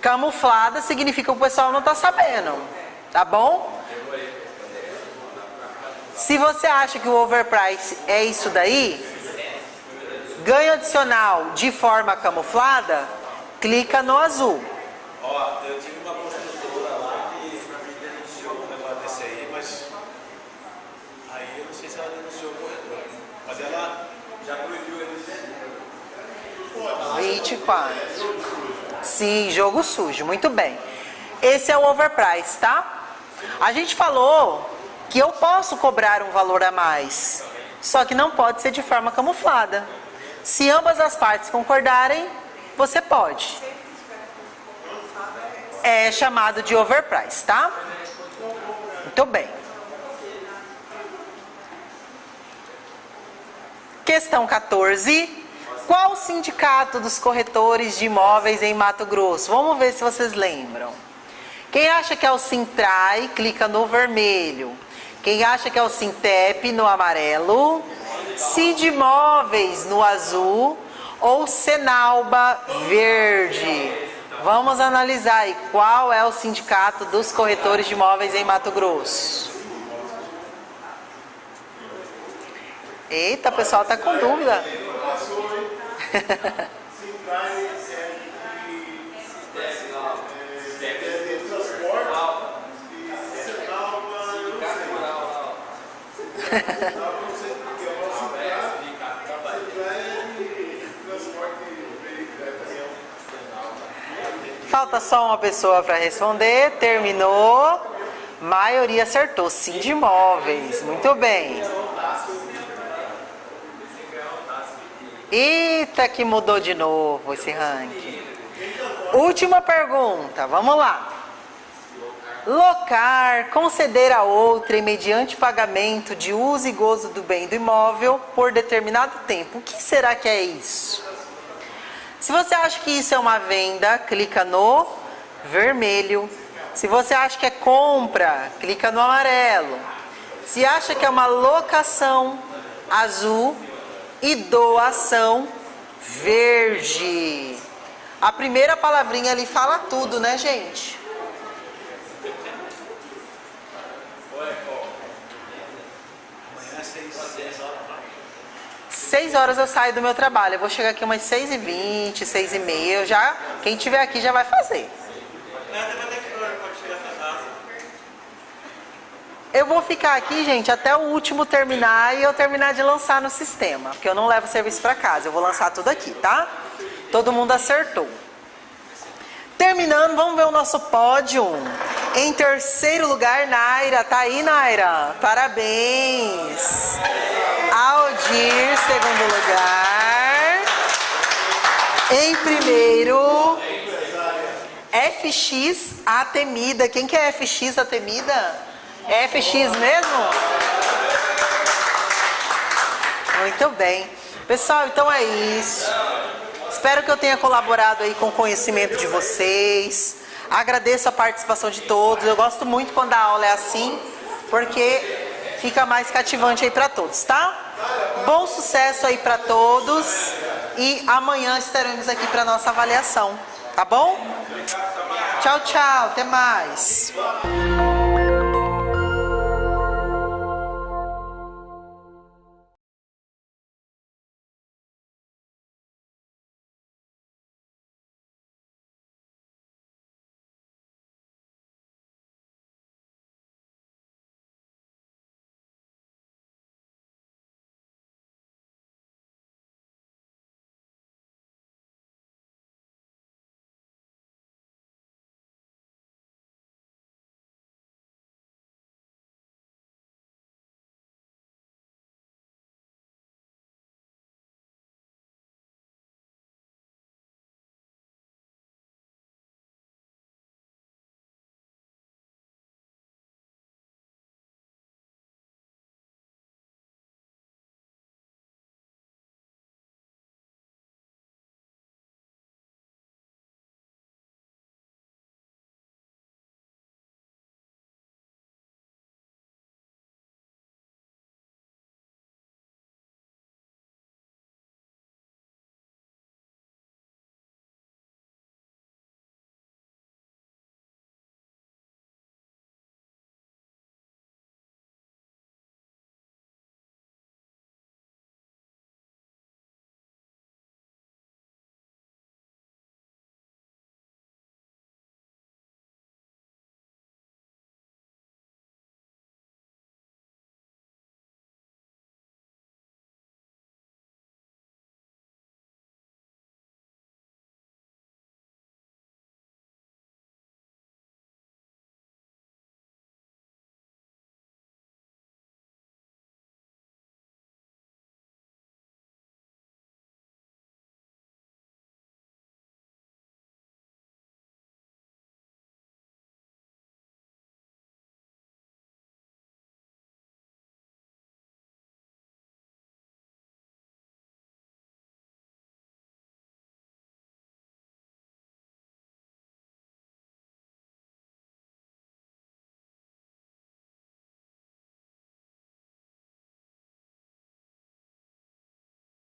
camuflada significa que o pessoal não está sabendo, tá bom? Se você acha que o overprice é isso daí, ganho adicional de forma camuflada, clica no azul. Ó, eu tive uma construtora lá que me denunciou um negócio desse aí, mas aí eu não sei se ela denunciou o corretor, mas ela já proibiu eles. 24. Sim, jogo sujo, muito bem. Esse é o overprice, tá? A gente falou que eu posso cobrar um valor a mais, só que não pode ser de forma camuflada. Se ambas as partes concordarem, você pode. É chamado de overprice, tá? Muito bem. Questão 14. Qual o sindicato dos corretores de imóveis em Mato Grosso? Vamos ver se vocês lembram. Quem acha que é o Sintrai, clica no vermelho. Quem acha que é o Sintep, no amarelo. Sindimóveis, no azul. Ou Senalba, verde. Vamos analisar aí qual é o sindicato dos corretores de imóveis em Mato Grosso. Eita, o pessoal tá com dúvida. Falta só uma pessoa para responder. Terminou. Maioria acertou. Sindimóveis. Muito bem. Eita, que mudou de novo esse ranking. Última pergunta. Vamos lá. Locar, conceder a outrem mediante pagamento de uso e gozo do bem do imóvel por determinado tempo. O que será que é isso? Se você acha que isso é uma venda, clica no vermelho. Se você acha que é compra, clica no amarelo. Se acha que é uma locação, azul. E doação, verde. A primeira palavrinha ali fala tudo, né, gente? Amanhã 6 horas. 6 horas eu saio do meu trabalho. Eu vou chegar aqui umas 6h20, 6h30. Já, quem tiver aqui já vai fazer. Eu vou ficar aqui, gente, até o último terminar e eu terminar de lançar no sistema. Porque eu não levo serviço para casa. Eu vou lançar tudo aqui, tá? Todo mundo acertou. Terminando, vamos ver o nosso pódio. Em terceiro lugar, Naira. Tá aí, Naira? Parabéns. Aldir, segundo lugar. Em primeiro, FX Atemida. Quem que é FX Atemida? É FX mesmo? Muito bem. Pessoal, então é isso. Espero que eu tenha colaborado aí com o conhecimento de vocês. Agradeço a participação de todos. Eu gosto muito quando a aula é assim, porque fica mais cativante aí para todos, tá? Bom sucesso aí para todos. E amanhã estaremos aqui para nossa avaliação, tá bom? Tchau, tchau. Até mais.